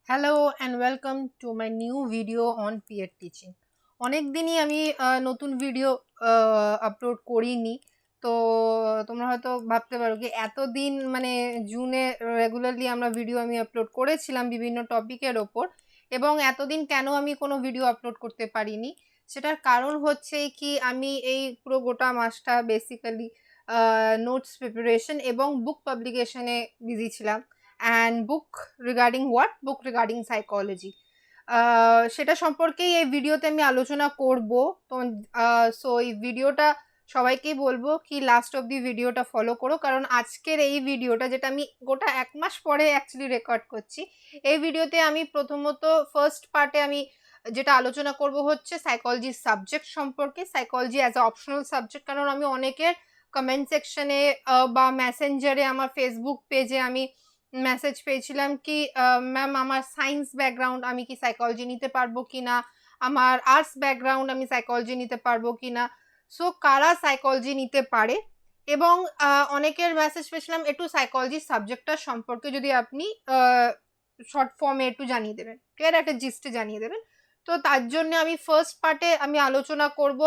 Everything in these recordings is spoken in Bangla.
Hello and welcome to my new video on peer teaching. অনেক দিনই আমি নতুন ভিডিও আপলোড করিনি। তো তোমরা হয়তো ভাবতে পারো কি এতদিন মানে জুনে রেগুলারলি আমরা ভিডিও আমি আপলোড করেছিলাম বিভিন্ন টপিকের ওপর, এবং এতদিন কেন আমি কোনো ভিডিও আপলোড করতে পারিনি। সেটার কারণ হচ্ছে কি আমি এই পুরো গোটা মাসটা বেসিক্যালি নোটস প্রিপারেশন এবং বুক পাবলিকেশনে বিজি ছিলাম। And book regarding what? Book regarding psychology. সেটা সম্পর্কেই এই ভিডিওতে আমি আলোচনা করব। তো সো এই ভিডিওটা সবাইকেই বলবো কি লাস্ট অব্দি ভিডিওটা ফলো করো, কারণ আজকের এই ভিডিওটা যেটা আমি গোটা 1 মাস পরে অ্যাকচুয়ালি রেকর্ড করছি, এই ভিডিওতে আমি প্রথমত ফার্স্ট পার্টে আমি যেটা আলোচনা করব হচ্ছে সাইকোলজি সাবজেক্ট সম্পর্কে, psychology as a optional subject. কারণ আমি অনেকের কমেন্ট সেকশনে বা মেসেঞ্জারে আমার ফেসবুক পেজে আমি মেসেজ পেয়েছিলাম কি ম্যাম আমার সায়েন্স ব্যাকগ্রাউন্ড, আমি কি সাইকোলজি নিতে পারবো কি না, আমার আর্টস ব্যাকগ্রাউন্ড, আমি সাইকোলজি নিতে পারবো কি না। সো কারা সাইকোলজি নিতে পারে, এবং অনেকের মেসেজ পেয়েছিলাম একটু সাইকোলজি সাবজেক্টটা সম্পর্কে যদি আপনি শর্ট ফর্মে একটু জানিয়ে দেবেন, ঠিক আছে, একটা জিস্টে জানিয়ে দেবেন। তো তার জন্য আমি ফার্স্ট পার্টে আমি আলোচনা করব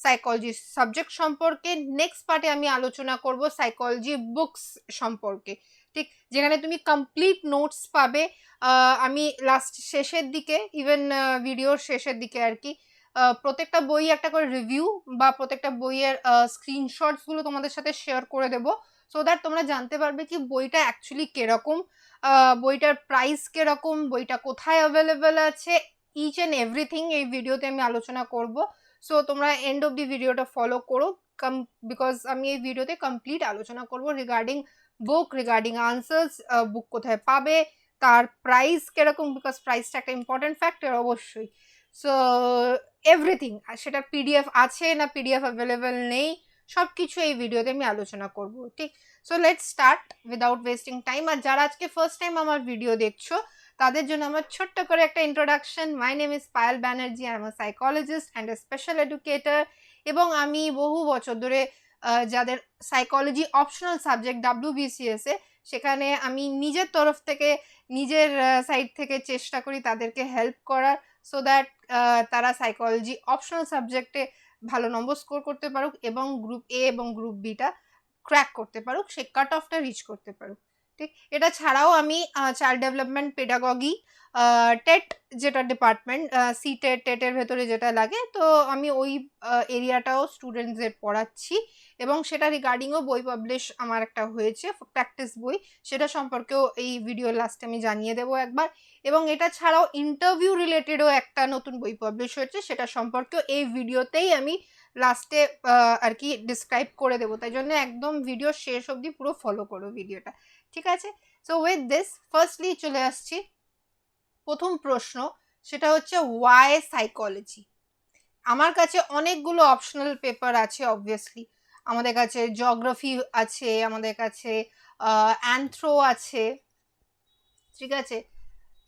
সাইকোলজি সাবজেক্ট সম্পর্কে, নেক্সট পার্টে আমি আলোচনা করব সাইকোলজি বুকস সম্পর্কে, ঠিক, যেখানে তুমি কমপ্লিট নোটস পাবে। আমি লাস্ট শেষের দিকে, ইভেন ভিডিওর শেষের দিকে আর কি, প্রত্যেকটা বই একটা করে রিভিউ বা প্রত্যেকটা বইয়ের স্ক্রিনশটসগুলো তোমাদের সাথে শেয়ার করে দেবো, সো দ্যাট তোমরা জানতে পারবে কি বইটা অ্যাকচুয়ালি কিরকম, বইটার প্রাইস কিরকম, বইটা কোথায় অ্যাভেলেবেল আছে, ইচ অ্যান্ড এভরিথিং এই ভিডিওতে আমি আলোচনা করব। সো তোমরা এন্ড অফ দি ভিডিওটা ফলো করো, বিকজ আমি এই ভিডিওতে কমপ্লিট আলোচনা করব রিগার্ডিং বুক, রিগার্ডিং আনসার্স, বুক কোথায় পাবে, তার প্রাইস কিরকম, বিকজ প্রাইসটা একটা ইম্পর্টেন্ট ফ্যাক্টর অবশ্যই। সো এভরিথিং, সেটার পিডিএফ আছে না পিডিএফ অ্যাভেলেবেল নেই, সব কিছু এই ভিডিওতে আমি আলোচনা করব, ঠিক। So let's start without wasting time. আর যারা আজকে ফার্স্ট টাইম আমার ভিডিও দেখছো তাদের জন্য আমার ছোট্ট করে একটা introduction. My name is Payel Banerjee, I am a psychologist and a special educator, এবং আমি বহু বছর ধরে যাদের সাইকোলজি অপশনাল সাবজেক্ট ডাব্লিউবিসিএসে, সেখানে আমি নিজের তরফ থেকে নিজের সাইড থেকে চেষ্টা করি তাদেরকে হেল্প করার, সো দ্যাট তারা সাইকোলজি অপশনাল সাবজেক্টে ভালো নম্বর স্কোর করতে পারুক এবং গ্রুপ এ এবং গ্রুপ বিটা ক্র্যাক করতে পারুক, সেই কাট অফটা রিচ করতে পারুক, ঠিক। এটা ছাড়াও আমি চাইল্ড ডেভেলপমেন্ট পেডাগগি, টেট যেটা ডিপার্টমেন্ট, সি টেট টেটের ভেতরে যেটা লাগে, তো আমি ওই এরিয়াটাও স্টুডেন্টসদের পড়াচ্ছি, এবং সেটা রিগার্ডিংও বই পাবলিশ আমার একটা হয়েছে প্র্যাকটিস বই, সেটা সম্পর্কেও এই ভিডিও লাস্টে আমি জানিয়ে দেবো একবার। এবং এটা ছাড়াও ইন্টারভিউ রিলেটেডও একটা নতুন বই পাবলিশ হয়েছে, সেটা সম্পর্কেও এই ভিডিওতেই আমি লাস্টে আর কি ডিসক্রাইব করে দেবো, তাই জন্য একদম ভিডিও শেষ অবধি পুরো ফলো করো ভিডিওটা, ঠিক আছে। সো উইথ দিস ফার্স্টলি চলে আসছি প্রথম প্রশ্ন, সেটা হচ্ছে ওয়াই সাইকোলজি। আমার কাছে অনেকগুলো অপশনাল পেপার আছে অবভিয়াসলি, আমাদের কাছে জিওগ্রাফি আছে, আমাদের কাছে অ্যানথ্রো আছে, ঠিক আছে,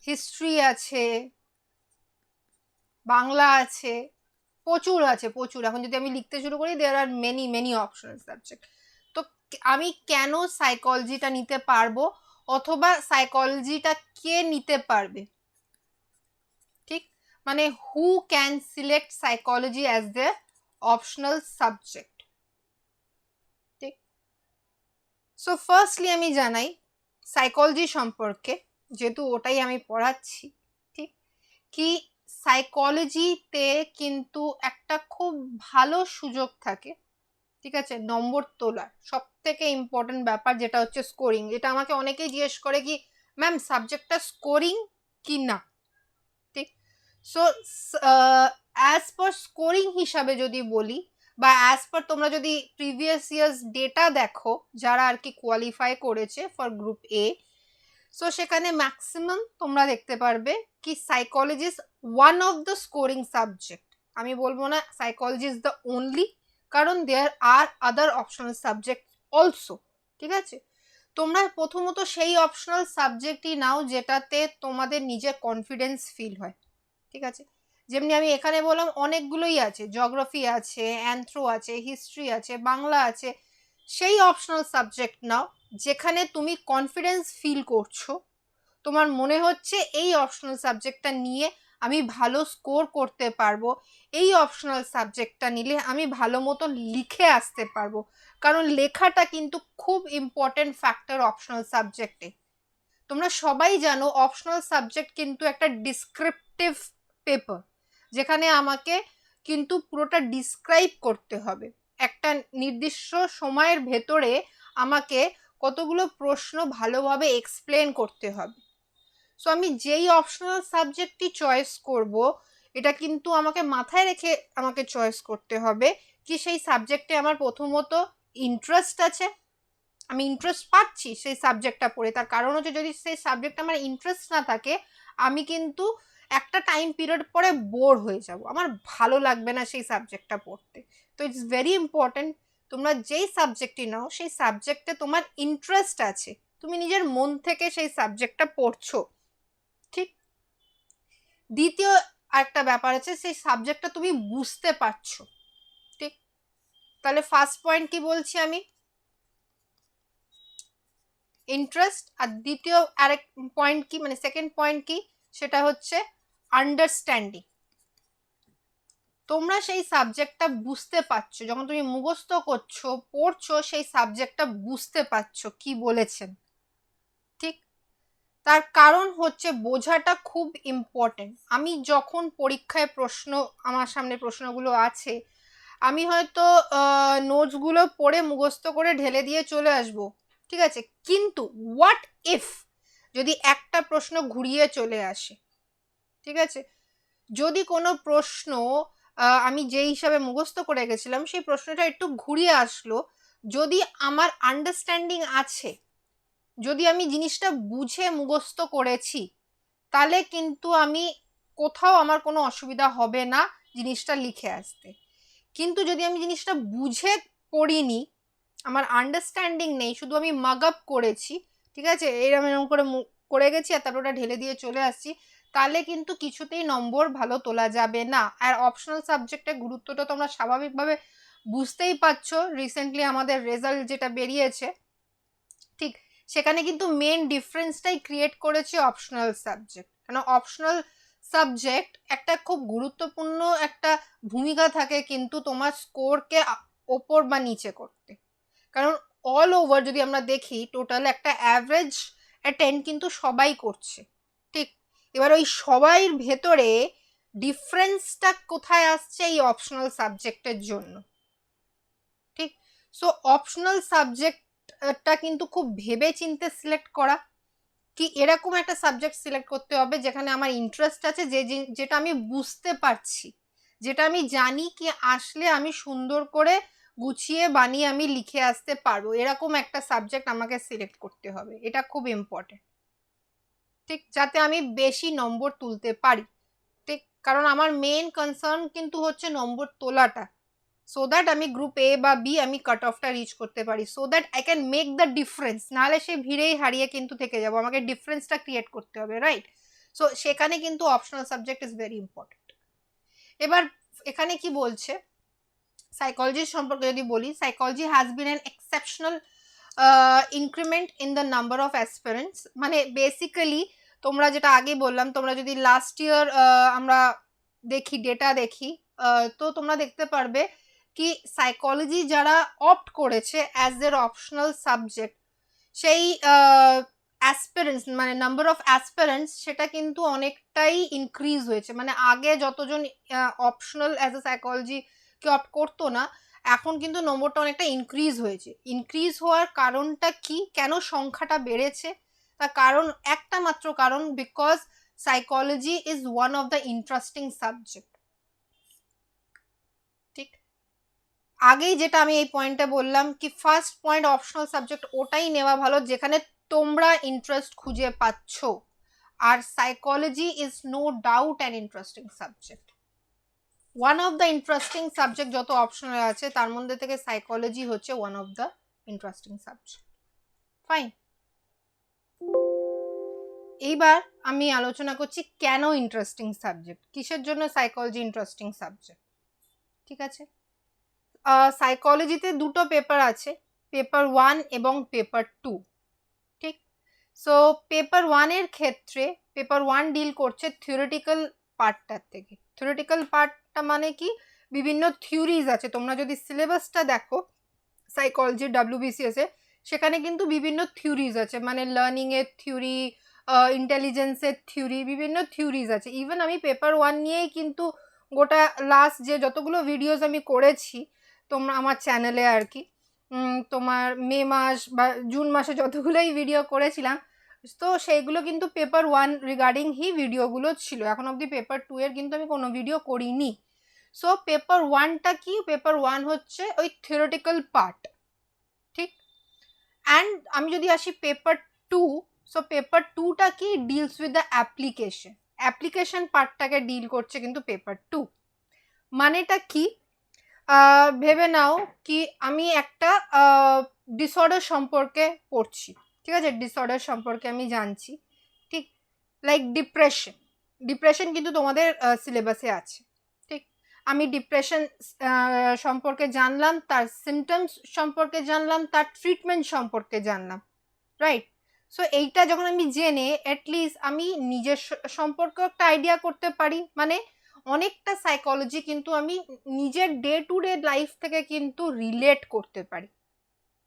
হিস্ট্রি আছে, বাংলা আছে, প্রচুর আছে প্রচুর। এখন যদি আমি লিখতে শুরু করি there are many many optional subject. তো আমি কেন সাইকোলজিটা নিতে পারবো, অথবা সাইকোলজিটা কে নিতে পারবে, ঠিক, মানে who can select psychology as the optional subject, ঠিক। সো ফার্স্টলি আমি জানাই সাইকোলজি সম্পর্কে, যেহেতু ওটাই আমি পড়াচ্ছি, ঠিক, কি সাইকোলজিতে কিন্তু একটা খুব ভালো সুযোগ থাকে, ঠিক আছে, নম্বর তোলার সব থেকে ইম্পর্টেন্ট ব্যাপার যেটা হচ্ছে স্কোরিং। এটা আমাকে অনেকেই জিজ্ঞেস করে কি ম্যাম সাবজেক্টটা স্কোরিং কি না, ঠিক। সো অ্যাজ পার স্কোরিং হিসাবে যদি বলি, বা অ্যাজ পার তোমরা যদি প্রিভিয়াস ইয়ার্স ডেটা দেখো যারা আর কি কোয়ালিফাই করেছে ফর গ্রুপ এ, সো সেখানে ম্যাক্সিমাম তোমরা দেখতে পারবে কি psychology is one of the scoring subject. আমি বলবো না সাইকোলজি ইজ দ্য অনলি, কারণ দেয়ার আর আদার অপশনাল সাবজেক্ট অলসো, ঠিক আছে। তোমরা প্রথমত সেই অপশনাল সাবজেক্টই নাও যেটাতে তোমাদের নিজের কনফিডেন্স ফিল হয়, ঠিক আছে। যেমনি আমি এখানে বললাম অনেকগুলোই আছে, জিওগ্রাফি আছে, অ্যানথ্রো আছে, হিস্ট্রি আছে, বাংলা আছে, সেই অপশনাল সাবজেক্ট নাও যেখানে তুমি কনফিডেন্স ফিল করছো, তোমার মনে হচ্ছে এই অপশনাল সাবজেক্টটা নিয়ে আমি ভালো স্কোর করতে পারবো, এই অপশনাল সাবজেক্টটা নিলে আমি ভালো মতো লিখে আসতে পারবো, কারণ লেখাটা কিন্তু খুব ইম্পর্টেন্ট ফ্যাক্টর অপশনাল সাবজেক্টে। তোমরা সবাই জানো অপশনাল সাবজেক্ট কিন্তু একটা ডিসক্রিপটিভ পেপার, যেখানে আমাকে কিন্তু পুরোটা ডিসক্রাইব করতে হবে। একটা নির্দিষ্ট সময়ের ভেতরে আমাকে কতগুলো প্রশ্ন ভালোভাবে এক্সপ্লেন করতে হবে। সো আমি যেই অপশনাল সাবজেক্টটি চয়েস করব, এটা কিন্তু আমাকে মাথায় রেখে আমাকে চয়েস করতে হবে কি সেই সাবজেক্টে আমার প্রথমত ইন্টারেস্ট আছে, আমি ইন্টারেস্ট পাচ্ছি সেই সাবজেক্টটা পড়ে। তার কারণ হচ্ছে যদি সেই সাবজেক্টে আমার ইন্টারেস্ট না থাকে, আমি কিন্তু একটা টাইম পিরিয়ড পরে বোর হয়ে যাব, আমার ভালো লাগবে না সেই সাবজেক্টটা পড়তে। তো ইটস ভেরি ইম্পর্টেন্ট তোমরা যেই সাবজেক্টই নাও সেই সাবজেক্টে তোমার ইন্টারেস্ট আছে, তুমি নিজের মন থেকে সেই সাবজেক্টটা পড়ছো, ঠিক। দ্বিতীয় একটা ব্যাপার আছে, সেই সাবজেক্টটা তুমি বুঝতে পারছো, ঠিক। তাহলে ফার্স্ট পয়েন্ট কি বলছি আমি, ইন্টারেস্ট। আর দ্বিতীয় আরেক পয়েন্ট কি, মানে সেকেন্ড পয়েন্ট কি, সেটা হচ্ছে আন্ডারস্ট্যান্ডিং। তোমরা সেই সাবজেক্টটা বুঝতে পারছো, যখন তুমি মুখস্থ করছো পড়ছো সেই সাবজেক্টটা বুঝতে পারছো কি বলেছেন, ঠিক। তার কারণ হচ্ছে বোঝাটা খুব ইম্পর্টেন্ট। আমি যখন পরীক্ষায় আমার সামনে প্রশ্নগুলো আছে, আমি হয়তো নোটসগুলো পড়ে মুখস্থ করে ঢেলে দিয়ে চলে আসবো, ঠিক আছে, কিন্তু হোয়াট ইফ যদি একটা প্রশ্ন ঘুরিয়ে চলে আসে, ঠিক আছে, যদি কোনো প্রশ্ন আমি যেই হিসাবে মুখস্থ করে গেছিলাম সেই প্রশ্নটা একটু ঘুরিয়ে আসলো, যদি আমার আন্ডারস্ট্যান্ডিং আছে, যদি আমি জিনিসটা বুঝে মুখস্থ করেছি, তাহলে কিন্তু আমি কোথাও আমার কোনো অসুবিধা হবে না জিনিসটা লিখে আসতে। কিন্তু যদি আমি জিনিসটা বুঝে পড়িনি, আমার আন্ডারস্ট্যান্ডিং নেই, শুধু আমি মাগ আপ করেছি, ঠিক আছে, এরকম এরকম করে করে গেছি আর তারপর ওটা ঢেলে দিয়ে চলে আসছি, তাহলে কিন্তু কিছুতেই নম্বর ভালো তোলা যাবে না। আর অপশনাল সাবজেক্টের গুরুত্বটা তোমরা স্বাভাবিকভাবে বুঝতেই পারছো, রিসেন্টলি আমাদের রেজাল্ট যেটা বেরিয়েছে, ঠিক, সেখানে কিন্তু মেন ডিফারেন্সটাই ক্রিয়েট করেছে অপশনাল সাবজেক্ট। কেন অপশনাল সাবজেক্ট একটা খুব গুরুত্বপূর্ণ একটা ভূমিকা থাকে কিন্তু তোমার স্কোরকে ওপর বা নিচে করতে। কারণ অল ওভার যদি আমরা দেখি টোটাল একটা অ্যাভারেজ অ্যাটেন্ড কিন্তু সবাই করছে, ঠিক। এবার ওই সবাই ভেতরে ডিফারেন্সটা কোথায় আসছে, এই অপশনাল সাবজেক্টের জন্য, ঠিক। সো অপশনাল সাবজেক্টটা কিন্তু খুব ভেবে চিন্তে সিলেক্ট করা, কি এরকম একটা সাবজেক্ট সিলেক্ট করতে হবে যেখানে আমার ইন্টারেস্ট আছে, যেটা আমি বুঝতে পারছি, যেটা আমি জানি কি আসলে আমি সুন্দর করে গুছিয়ে বানিয়ে আমি লিখে আসতে পারবো, এরকম একটা সাবজেক্ট আমাকে সিলেক্ট করতে হবে। এটা খুব ইম্পর্টেন্ট, ঠিক, যাতে আমি বেশি নম্বর তুলতে পারি, ঠিক। কারণ আমার মেন কনসার্ন কিন্তু হচ্ছে নম্বর তোলাটা, সো দ্যাট আমি গ্রুপ এ বা বি আমি কাট অফটা রিচ করতে পারি, so that I can make the difference. নাহলে সে ভিড়েই হারিয়ে কিন্তু থেকে যাবো, আমাকে ডিফারেন্সটা ক্রিয়েট করতে হবে, রাইট। সো সেখানে কিন্তু optional subject is very important. এবার এখানে কি বলছে, সাইকোলজির সম্পর্কে যদি বলি, psychology has been an exceptional increment in the number of aspirants. মানে বেসিক্যালি তোমরা যেটা আগে বললাম, তোমরা যদি লাস্ট ইয়ার আমরা দেখি ডেটা দেখি, তো তোমরা দেখতে পারবে কি সাইকোলজি যারা অপ্ট করেছে অ্যাজ দের অপশনাল সাবজেক্ট, সেই অ্যাসপিরেন্টস মানে নাম্বার অফ অ্যাসপিরেন্টস সেটা কিন্তু অনেকটাই ইনক্রিজ হয়েছে। মানে আগে যতজন অপশনাল অ্যাজ এ সাইকোলজিকে অপ্ট করতো না, এখন কিন্তু নম্বরটা অনেকটা ইনক্রিজ হয়েছে। ইনক্রিজ হওয়ার কারণটা কি, কেন সংখ্যাটা বেড়েছে, তার কারণ একটা মাত্র কারণ, because psychology is one of the interesting subject, ঠিক। আগেই যেটা আমি এই পয়েন্টে বললাম কি ফার্স্ট পয়েন্ট অপশনাল সাবজেক্ট ওটাই নেওয়া ভালো যেখানে তোমরা ইন্টারেস্ট খুঁজে পাচ্ছ। আর psychology is no doubt an interesting subject, one of the interesting subject যত অপশনাল আছে তার মধ্যে থেকে সাইকোলজি হচ্ছে one of the interesting subject, fine. এইবার আমি আলোচনা করছি কেন ইন্টারেস্টিং সাবজেক্ট, কিসের জন্য সাইকোলজি ইন্টারেস্টিং সাবজেক্ট, ঠিক আছে। সাইকোলজিতে দুটো পেপার আছে, পেপার 1 এবং পেপার 2, ঠিক। সো পেপার 1 এর ক্ষেত্রে পেপার 1 ডিল করছে থিওরিটিক্যাল পার্টটার থেকে। থিওরিটিক্যাল পার্টটা মানে কি, বিভিন্ন থিওরিজ আছে, তোমরা যদি সিলেবাসটা দেখো সাইকোলজি WBCS এ, সেখানে কিন্তু বিভিন্ন থিওরিজ আছে, মানে লার্নিংয়ের থিওরি, ইন্টেলিজেন্সের থিওরি, বিভিন্ন থিওরিজ আছে। ইভেন আমি পেপার 1 নিয়েই কিন্তু গোটা লাস্ট যে যতগুলো ভিডিওস আমি করেছি তোমরা আমার চ্যানেলে আর কি, তোমার মে মাস বা জুন মাসে যতগুলোই ভিডিও করেছিলাম, তো সেইগুলো কিন্তু পেপার 1 রিগার্ডিং হি ভিডিওগুলো ছিল। এখন অবধি পেপার 2 এর কিন্তু আমি কোনো ভিডিও করিনি। সো পেপার 1টা কি, পেপার 1 হচ্ছে ওই থিওরিটিক্যাল পার্ট, ঠিক। অ্যান্ড আমি যদি আসি পেপার 2, সো পেপার 2টা কি, ডিলস উইথ দ্য অ্যাপ্লিকেশন পার্টটাকে ডিল করছে কিন্তু পেপার 2। মানেটা কি, ভেবে নাও কি আমি একটা ডিসঅর্ডার সম্পর্কে পড়ছি, ঠিক আছে, ডিসঅর্ডার সম্পর্কে আমি জানছি, ঠিক, লাইক ডিপ্রেশন কিন্তু তোমাদের সিলেবাসে আছে, ঠিক। আমি ডিপ্রেশন সম্পর্কে জানলাম, তার সিমটমস সম্পর্কে জানলাম, তার ট্রিটমেন্ট সম্পর্কে জানলাম, রাইট। সো এইটা যখন আমি জেনে অ্যাটলিস্ট আমি নিজের সম্পর্কেও একটা আইডিয়া করতে পারি, মানে অনেকটা সাইকোলজি কিন্তু আমি নিজের ডে টু ডে লাইফ থেকে কিন্তু রিলেট করতে পারি,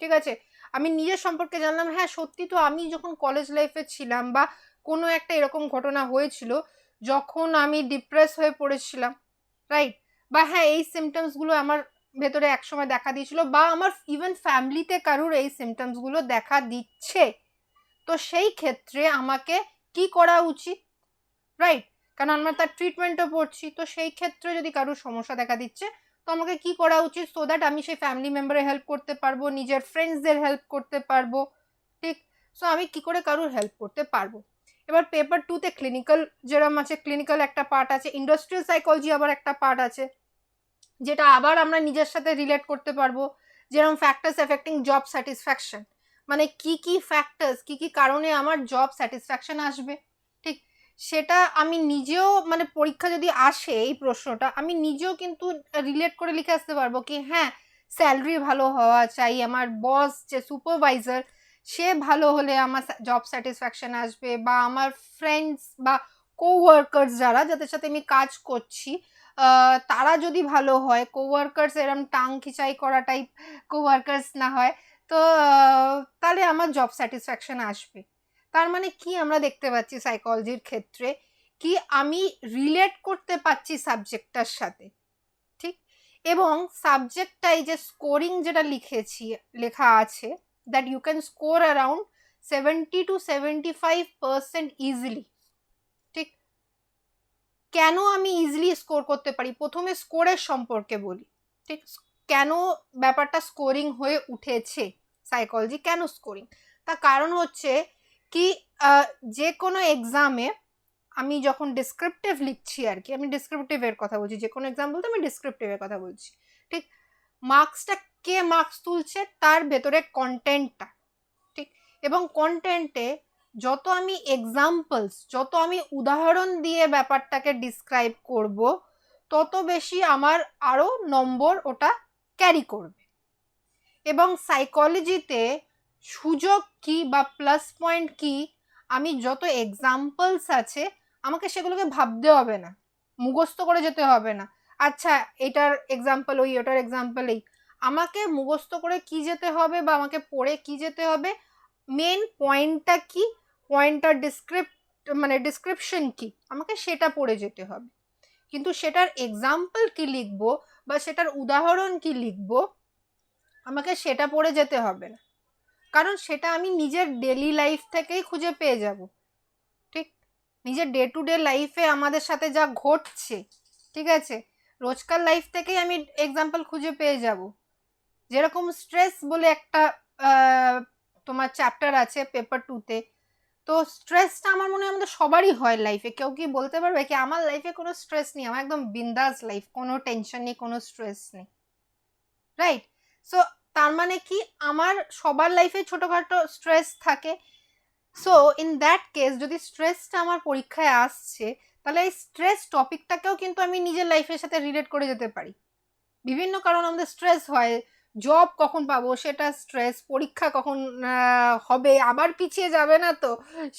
ঠিক আছে। আমি নিজের সম্পর্কে জানলাম, হ্যাঁ সত্যি তো আমি যখন কলেজ লাইফে ছিলাম বা কোনো একটা এরকম ঘটনা হয়েছিল যখন আমি ডিপ্রেস হয়ে পড়েছিলাম, রাইট, বা হ্যাঁ এই সিমটমসগুলো আমার ভেতরে একসময় দেখা দিয়েছিল, বা আমার ইভেন ফ্যামিলিতে কারুর এই সিমটমসগুলো দেখা দিচ্ছে, তো সেই ক্ষেত্রে আমাকে কি করা উচিত, রাইট, কারণ আমরা তার ট্রিটমেন্টও পড়ছি, তো সেই ক্ষেত্রে যদি কারোর সমস্যা দেখা দিচ্ছে তো আমাকে কি করা উচিত, সো দ্যাট আমি সেই ফ্যামিলি মেম্বারের হেল্প করতে পারবো, নিজের ফ্রেন্ডসদের হেল্প করতে পারবো, ঠিক। সো আমি কি করে কারোর হেল্প করতে পারবো। এবার পেপার 2তে ক্লিনিক্যাল যেরকম আছে, ক্লিনিক্যাল একটা পার্ট আছে, ইন্ডাস্ট্রিয়াল সাইকোলজি আবার একটা পার্ট আছে, যেটা আবার আমরা নিজের সাথে রিলেট করতে পারবো, যেরকম ফ্যাক্টরস এফেক্টিং জব স্যাটিসফ্যাকশন, মানে কি ফ্যাক্টরস, কি কারণে আমার জব স্যাটিসফ্যাকশন আসবে, ঠিক। সেটা আমি নিজেও, মানে পরীক্ষা যদি আসে এই প্রশ্নটা, আমি নিজেও কিন্তু রিলেট করে লিখে আসতে পারবো কি হ্যাঁ স্যালারি ভালো হওয়া চাই, আমার বস যে সুপারভাইজার সে ভালো হলে আমার জব স্যাটিসফ্যাকশন আসবে, বা আমার ফ্রেন্ডস বা কোওয়ার্কার্স যারা যাদের সাথে আমি কাজ করছি তারা যদি ভালো হয়, কোওয়ার্কার্স এরম টাং খিচাই করা টাইপ কোওয়ার্কার্স না হয়, তো তাহলে আমার জব স্যাটিসফ্যাকশন আসবে। তার মানে কি আমরা দেখতে পাচ্ছি সাইকোলজির ক্ষেত্রে কি আমি রিলেট করতে পারছি সাবজেক্টটার সাথে, ঠিক। এবং সাবজেক্টটাই যে স্কোরিং যেটা লেখা আছে, that you can score around 70 to 75% easily, ঠিক। কেন আমি ইজিলি স্কোর করতে পারি, প্রথমে স্কোরের সম্পর্কে বলি, ঠিক। কেন ব্যাপারটা স্কোরিং হয়ে উঠেছে, সাইকোলজি কেন স্কোরিং, তার কারণ হচ্ছে কি যে কোনো এক্সামে আমি যখন ডিসক্রিপটিভ লিখছি আর কি, আমি ডিসক্রিপটিভের কথা বলছি, যে কোনো এক্সাম বলতে আমি ডিসক্রিপটিভের কথা বলছি, ঠিক। মার্কসটা কে মার্কস তুলছে, তার ভেতরে কন্টেন্টটা, ঠিক। এবং কন্টেন্টে যত আমি এক্সাম্পলস, যত আমি উদাহরণ দিয়ে ব্যাপারটাকে ডিসক্রাইব করব, তত বেশি আমার আরও নম্বর ওটা ক্যারি করবে। এবং সাইকোলজিতে সুযোগ কি বা প্লাস পয়েন্ট কি, আমি যত এক্সাম্পলস আছে আমাকে সেগুলোকে ভাবতে হবে না, মুখস্থ করে যেতে হবে না, আচ্ছা এটার এক্সাম্পল ওই, ওটার এক্সাম্পল এই, আমাকে মুখস্থ করে কি যেতে হবে বা আমাকে পড়ে কি যেতে হবে, মেন পয়েন্টটা কি, পয়েন্টটার মানে ডিসক্রিপশন কি, আমাকে সেটা পড়ে যেতে হবে। কিন্তু সেটার এক্সাম্পল কি লিখবো বা সেটার উদাহরণ কি লিখবো, আমাকে সেটা পড়ে যেতে হবে না, কারণ সেটা আমি নিজের ডেলি লাইফ থেকেই খুঁজে পেয়ে যাব, ঠিক। নিজের ডে টু ডে লাইফে আমাদের সাথে যা ঘটছে, ঠিক আছে, রোজকার লাইফ থেকেই আমি এক্সাম্পল খুঁজে পেয়ে যাব। যেরকম স্ট্রেস বলে একটা তোমার চ্যাপ্টার আছে পেপার 2তে, তো স্ট্রেসটা আমার মনে হয় আমাদের সবারই হয় লাইফে, কেউ কি বলতে পারবে কি আমার লাইফে কোনো স্ট্রেস নেই, আমার একদম বিন্দাস লাইফ, কোনো টেনশন নেই, কোনো স্ট্রেস নেই, রাইট। সো তার মানে কি আমার সবার লাইফে ছোটোখাটো স্ট্রেস থাকে। সো ইন দ্যাট কেস যদি স্ট্রেসটা আমার পরীক্ষায় আসছে, তাহলে এই স্ট্রেস টপিকটাকেও কিন্তু আমি নিজের লাইফের সাথে রিলেট করে যেতে পারি। বিভিন্ন কারণ আমাদের স্ট্রেস হয়, জব কখন পাবো সেটা স্ট্রেস, পরীক্ষা কখন হবে, আবার পিছিয়ে যাবে না তো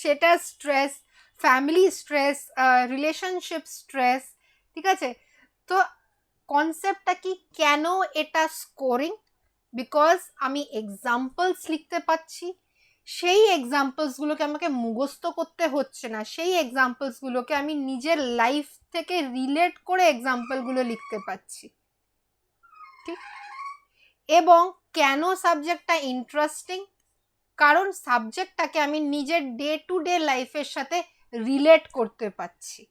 সেটা stress, family stress, relationship stress, ঠিক আছে? তো কনসেপ্টটা কি, কেন এটা স্কোরিং? বিকজ আমি এক্সাম্পলস লিখতে পাচ্ছি, সেই এক্সাম্পলসগুলোকে আমাকে মুখস্থ করতে হচ্ছে না, সেই এক্সাম্পলসগুলোকে আমি নিজের লাইফ থেকে রিলেট করে এক্সাম্পলগুলো লিখতে পাচ্ছি, ঠিক? এবং কেন সাবজেক্টটা ইন্টারেস্টিং? কারণ সাবজেক্টটাকে আমি নিজের ডে টু ডে লাইফের সাথে রিলেট করতে পারছি,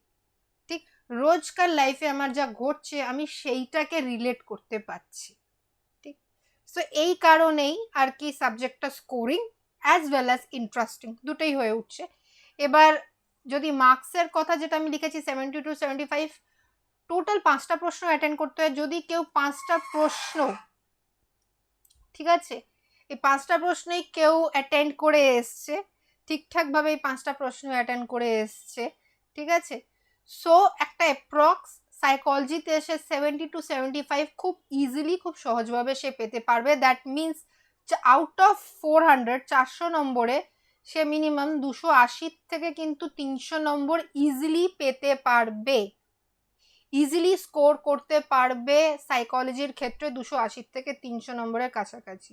ঠিক? রোজকার লাইফে আমার যা ঘটছে আমি সেইটাকে রিলেট করতে পারছি, ঠিক? সো এই কারণেই আর কি সাবজেক্টটা scoring as well as interesting দুটোই হয়ে উঠছে। এবার যদি মার্কসের কথা, যেটা আমি লিখেছি 70 to 75, টোটাল 5টা প্রশ্ন অ্যাটেন্ড করতে হয়। যদি কেউ 5টা প্রশ্ন, ঠিক আছে, এই 5টা প্রশ্নেই কেউ অ্যাটেন্ড করে এসছে, ঠিকঠাকভাবে এই 5টা প্রশ্ন অ্যাটেন্ড করে এসছে, ঠিক আছে, সো একটা অ্যাপ্রক্স সাইকোলজিতে এসে 70 to 75 খুব ইজিলি, খুব সহজভাবে সে পেতে পারবে। দ্যাট মিনস আউট অফ 400 নম্বরে সে মিনিমাম 280 থেকে কিন্তু 300 নম্বর ইজিলি পেতে পারবে, ইজিলি স্কোর করতে পারবে সাইকোলজির ক্ষেত্রে 280 থেকে 300 নম্বরের কাছাকাছি।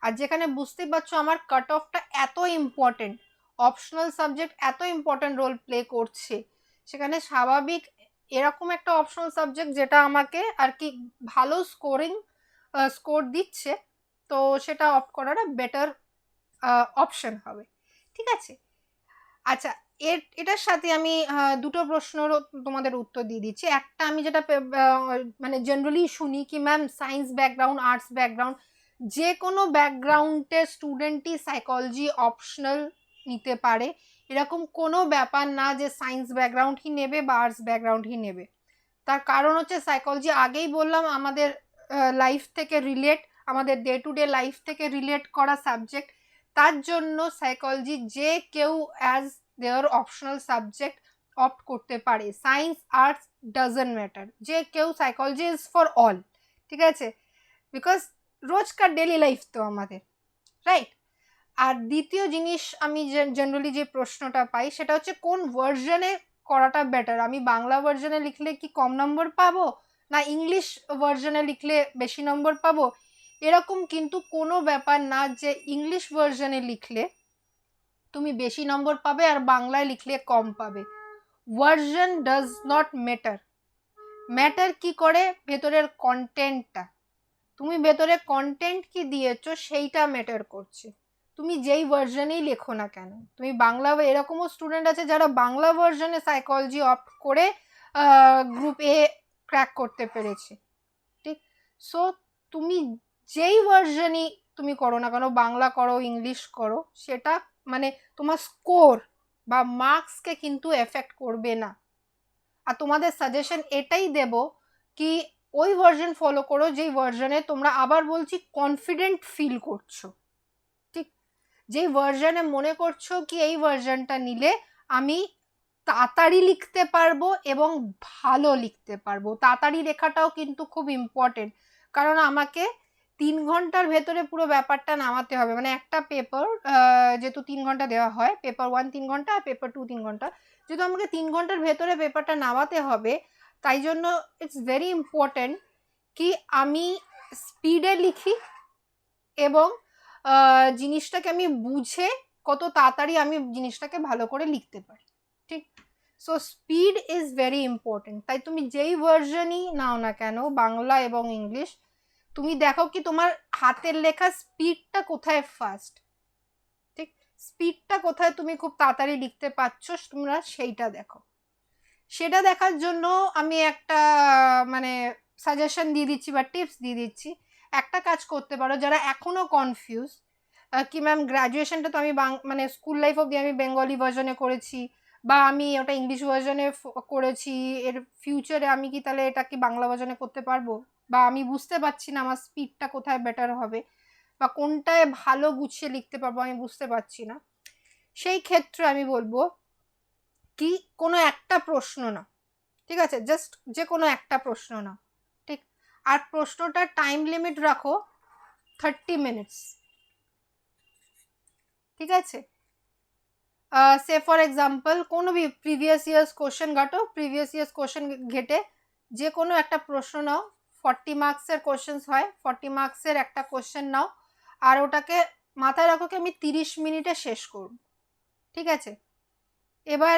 আর যেখানে বুঝতেই পারছো আমার কাট অফটা এত ইম্পর্টেন্ট, অপশনাল সাবজেক্ট এত ইম্পর্টেন্ট রোল প্লে করছে, সেখানে স্বাভাবিক এরকম একটা অপশনাল সাবজেক্ট যেটা আমাকে আর কি ভালো স্কোর দিচ্ছে, তো সেটা অপ্ট করার বেটার অপশন হবে, ঠিক আছে? আচ্ছা, এটার সাথে আমি দুটো প্রশ্নেরও তোমাদের উত্তর দিয়ে দিচ্ছি। একটা আমি যেটা মানে জেনারেলি শুনি কি ma'am science background, arts background, যে কোনো ব্যাকগ্রাউন্ডের স্টুডেন্টই সাইকোলজি অপশনাল নিতে পারে, এরকম কোনো ব্যাপার না যে সায়েন্স ব্যাকগ্রাউন্ডই নেবে বা আর্টস ব্যাকগ্রাউন্ডই নেবে। তার কারণ হচ্ছে সাইকোলজি, আগেই বললাম, আমাদের লাইফ থেকে রিলেট, আমাদের ডে টু ডে লাইফ থেকে রিলেট করা সাবজেক্ট। তার জন্য সাইকোলজি যে কেউ অ্যাজ দেয়ার অপশনাল সাবজেক্ট অপ্ট করতে পারে। সায়েন্স আর্টস ডাজন্ট ম্যাটার, যে কেউ, সাইকোলজি ইজ ফর অল, ঠিক আছে? বিকজ রোজকার ডেলি লাইফ তো আমাদের, রাইট? আর দ্বিতীয় জিনিস আমি জেনারেলি যে প্রশ্নটা পাই সেটা হচ্ছে কোন ভার্জনে করাটা বেটার, আমি বাংলা ভার্জনে লিখলে কি কম নম্বর পাবো না ইংলিশ ভার্জনে লিখলে বেশি নম্বর পাবো? এরকম কিন্তু কোনো ব্যাপার না যে ইংলিশ ভার্জনে লিখলে তুমি বেশি নম্বর পাবে আর বাংলায় লিখলে কম পাবে। Version does not matter. Matter কি করে? ভেতরের কন্টেন্টটা, তুমি ভেতরে কন্টেন্ট কি দিয়েছো সেইটা ম্যাটার করছে, তুমি যেই ভার্জনেই লেখো না কেন। তুমি বাংলা, এরকমও স্টুডেন্ট আছে যারা বাংলা ভার্জনে সাইকোলজি অপ্ট করে গ্রুপ এ ক্র্যাক করতে পেরেছে, ঠিক? সো তুমি যেই ভার্জনই তুমি করো না কেন, বাংলা করো ইংলিশ করো, সেটা মানে তোমার স্কোর বা মার্কসকে কিন্তু এফেক্ট করবে না। আর তোমাদের সাজেশন এটাই দেব কি ওই ভার্জন ফলো করো যেই ভার্জনে তোমরা, আবার বলছি, কনফিডেন্ট ফিল করছো, ঠিক? যেই ভার্জনে মনে করছো কি এই ভার্জনটা নিলে আমি তাড়াতাড়ি লিখতে পারবো এবং ভালো লিখতে পারবো। তাড়াতাড়ি লেখাটাও কিন্তু খুব ইম্পর্টেন্ট, কারণ আমাকে 3 ঘন্টার ভেতরে পুরো ব্যাপারটা নামাতে হবে। মানে একটা পেপার যেহেতু 3 ঘন্টা দেওয়া হয়, পেপার 1 3 ঘন্টা আর পেপার 2 3 ঘন্টা, যেহেতু আমাকে 3 ঘন্টার ভেতরে পেপারটা নামাতে হবে, তাই জন্য ইটস ভেরি ইম্পর্টেন্ট কি আমি স্পিডে লিখি এবং জিনিসটাকে আমি বুঝে কত তাড়াতাড়ি আমি জিনিসটাকে ভালো করে লিখতে পারি, ঠিক? So speed is very important. তাই তুমি যেই ভার্জনই নাও না কেন, বাংলা এবং ইংলিশ, তুমি দেখো কি তোমার হাতের লেখা স্পিডটা কোথায় ফাস্ট, ঠিক? স্পিডটা কোথায় তুমি খুব তাড়াতাড়ি লিখতে পারছো, তোমরা সেইটা দেখো। সেটা দেখার জন্য আমি একটা মানে সাজেশন দিয়ে দিচ্ছি বা টিপস দিয়ে দিচ্ছি। একটা কাজ করতে পারো, যারা এখনো কনফিউজ কি ম্যাম গ্র্যাজুয়েশনটা তো আমি মানে স্কুল লাইফ অবধি আমি বেঙ্গলি ভার্জনে করেছি বা আমি ওটা ইংলিশ ভার্জনে করেছি, এর ফিউচারে আমি কি তাহলে এটা কি বাংলা ভার্জনে করতে পারবো? বা আমি বুঝতে পারছি না আমার স্পিডটা কোথায় বেটার হবে বা কোনটায় ভালো গুছিয়ে লিখতে পারবো, আমি বুঝতে পারছি না। সেই ক্ষেত্রে আমি বলবো কি কোনো একটা প্রশ্ন না, ঠিক আছে, জাস্ট যে কোনো একটা প্রশ্ন না, ঠিক? আর প্রশ্নটার টাইম লিমিট রাখো 30 মিনিটস, ঠিক আছে। সে ফর এক্সাম্পল কোনো প্রিভিয়াস ইয়ার্স কোশ্চেন ঘাটো, প্রিভিয়াস ইয়ার্স কোশ্চেন ঘেটে যে কোনো একটা প্রশ্ন নাও, 40 মার্কসের কোশ্চেন্স হয়, 40 মার্কসের একটা কোশ্চেন নাও, আর ওটাকে মাথায় রাখো কি আমি 30 মিনিটে শেষ করব, ঠিক আছে। এবার